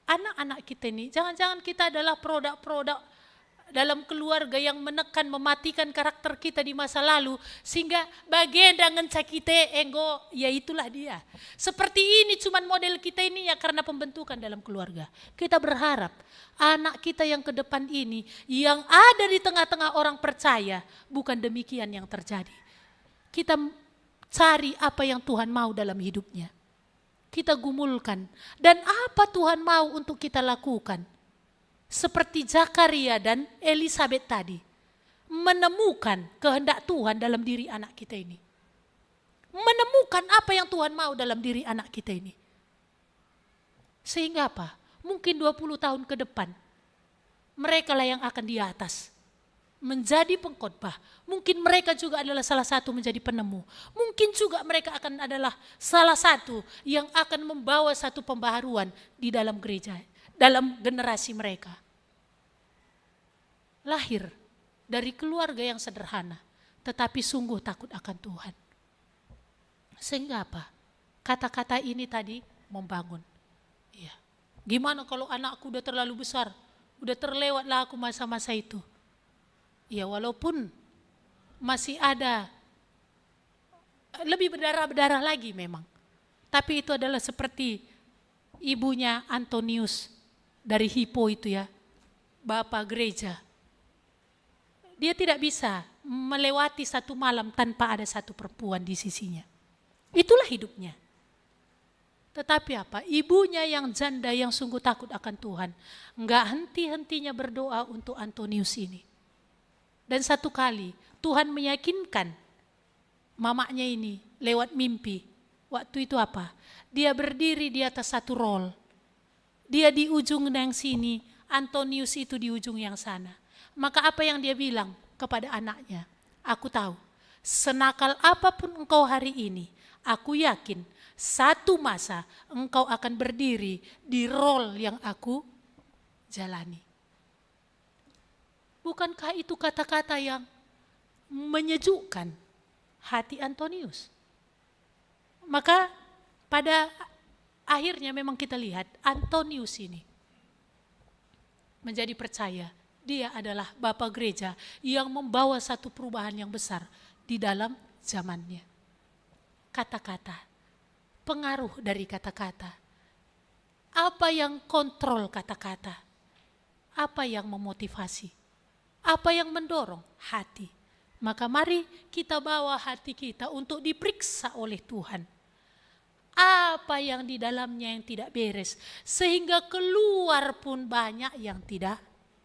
anak-anak kita ini, jangan-jangan kita adalah produk-produk dalam keluarga yang menekan, mematikan karakter kita di masa lalu. Sehingga bagian dengan cakite ego, ya itulah dia. Seperti ini cuman model kita ini ya karena pembentukan dalam keluarga. Kita berharap anak kita yang ke depan ini, yang ada di tengah-tengah orang percaya, bukan demikian yang terjadi. Kita cari apa yang Tuhan mau dalam hidupnya. Kita gumulkan. Dan apa Tuhan mau untuk kita lakukan. Seperti Zakaria dan Elizabeth tadi. Menemukan kehendak Tuhan dalam diri anak kita ini. Menemukan apa yang Tuhan mau dalam diri anak kita ini. Sehingga apa? Mungkin 20 tahun ke depan. Mereka lah yang akan di atas. Menjadi pengkhotbah. Mungkin mereka juga adalah salah satu menjadi penemu. Mungkin juga mereka akan adalah salah satu yang akan membawa satu pembaharuan di dalam gereja. Dalam generasi mereka. Lahir dari keluarga yang sederhana. tetapi sungguh takut akan Tuhan. Sehingga apa? Kata-kata ini tadi membangun. Ya. Gimana kalau anakku udah terlalu besar, udah terlewatlah aku masa-masa itu. Ya walaupun masih ada lebih berdarah-berdarah lagi memang. Tapi itu adalah seperti ibunya Antonius dari Hippo itu ya, bapak gereja. Dia tidak bisa melewati satu malam tanpa ada satu perempuan di sisinya. Itulah hidupnya. Tetapi apa? Ibunya yang janda yang sungguh takut akan Tuhan, enggak henti-hentinya berdoa untuk Antonius ini. Dan satu kali Tuhan meyakinkan mamanya ini lewat mimpi. Waktu itu apa? Dia berdiri di atas satu rol. Dia di ujung yang sini, Antonius itu di ujung yang sana. Maka apa yang dia bilang kepada anaknya? Aku tahu, senakal apapun engkau hari ini, aku yakin satu masa engkau akan berdiri di rol yang aku jalani. Bukankah itu kata-kata yang menyejukkan hati Antonius? Maka pada akhirnya memang kita lihat Antonius ini menjadi percaya dia adalah bapak gereja yang membawa satu perubahan yang besar di dalam zamannya. Kata-kata, pengaruh dari kata-kata. Apa yang kontrol kata-kata? Apa yang memotivasi? Apa yang mendorong? Hati. Maka mari kita bawa hati kita untuk diperiksa oleh Tuhan. Apa yang di dalamnya yang tidak beres, sehingga keluar pun banyak yang tidak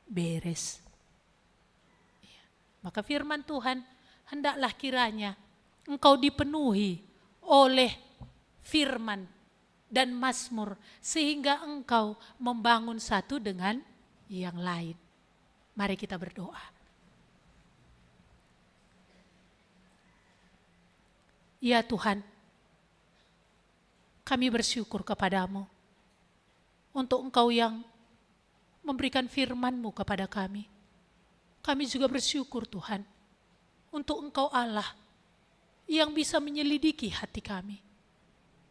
beres. Maka firman Tuhan, hendaklah kiranya engkau dipenuhi oleh firman dan mazmur, sehingga engkau membangun satu dengan yang lain. Mari kita berdoa. Ya Tuhan, kami bersyukur kepadamu untuk Engkau yang memberikan firman-Mu kepada kami. Kami juga bersyukur Tuhan untuk Engkau Allah yang bisa menyelidiki hati kami.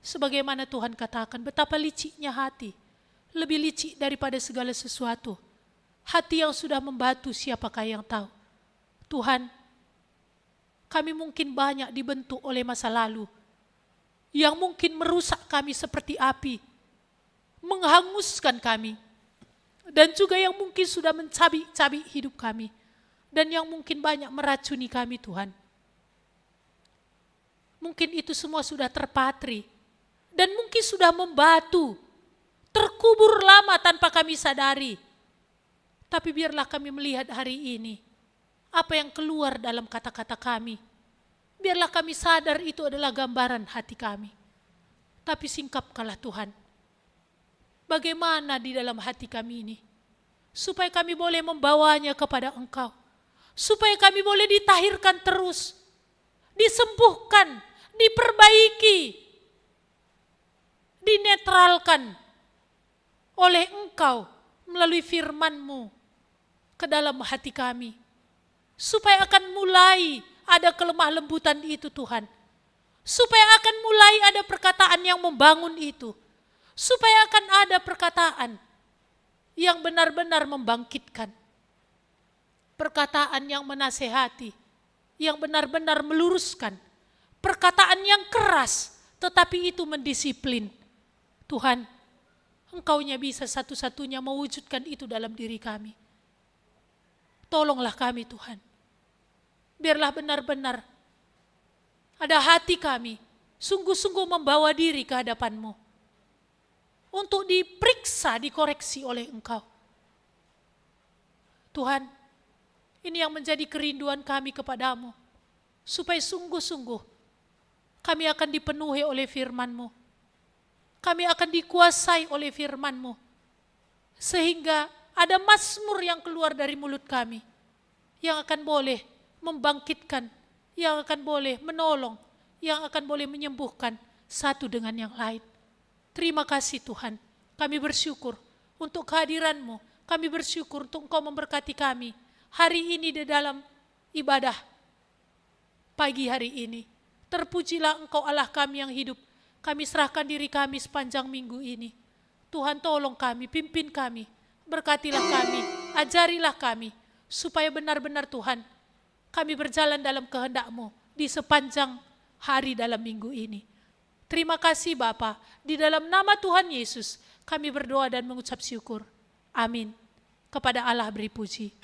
Sebagaimana Tuhan katakan, betapa liciknya hati, lebih licik daripada segala sesuatu. Hati yang sudah membatu siapakah yang tahu. Tuhan, kami mungkin banyak dibentuk oleh masa lalu yang mungkin merusak kami seperti api, menghanguskan kami, dan juga yang mungkin sudah mencabik-cabik hidup kami, dan yang mungkin banyak meracuni kami Tuhan. Mungkin itu semua sudah terpatri, dan mungkin sudah membatu, terkubur lama tanpa kami sadari. Tapi biarlah kami melihat hari ini, apa yang keluar dalam kata-kata kami. Biarlah kami sadar itu adalah gambaran hati kami. Tapi singkapkanlah Tuhan, bagaimana di dalam hati kami ini, supaya kami boleh membawanya kepada Engkau. Supaya kami boleh ditahirkan terus, disembuhkan, diperbaiki, dinetralkan oleh Engkau melalui firman-Mu ke dalam hati kami. Supaya akan mulai ada kelemah lembutan itu Tuhan. Supaya akan mulai ada perkataan yang membangun itu. Supaya akan ada perkataan yang benar-benar membangkitkan. Perkataan yang menasehati, yang benar-benar meluruskan. Perkataan yang keras, tetapi itu mendisiplin. Tuhan, Engkau-Nya bisa satu-satunya mewujudkan itu dalam diri kami. Tolonglah kami Tuhan. Biarlah benar-benar ada hati kami sungguh-sungguh membawa diri ke hadapan-Mu. Untuk diperiksa, dikoreksi oleh Engkau. Tuhan, ini yang menjadi kerinduan kami kepadamu. Supaya sungguh-sungguh kami akan dipenuhi oleh firman-Mu. Kami akan dikuasai oleh firman-Mu. Sehingga ada mazmur yang keluar dari mulut kami. Yang akan boleh membangkitkan, yang akan boleh menolong, yang akan boleh menyembuhkan satu dengan yang lain. Terima kasih Tuhan, kami bersyukur untuk kehadiran-Mu, kami bersyukur untuk Engkau memberkati kami hari ini di dalam ibadah pagi hari ini. Terpujilah Engkau Allah kami yang hidup. Kami serahkan diri kami sepanjang minggu ini. Tuhan tolong kami, pimpin kami, berkatilah kami, ajarilah kami, supaya benar-benar Tuhan, kami berjalan dalam kehendak-Mu di sepanjang hari dalam minggu ini. Terima kasih Bapa, di dalam nama Tuhan Yesus, kami berdoa dan mengucap syukur. Amin. Kepada Allah beri puji.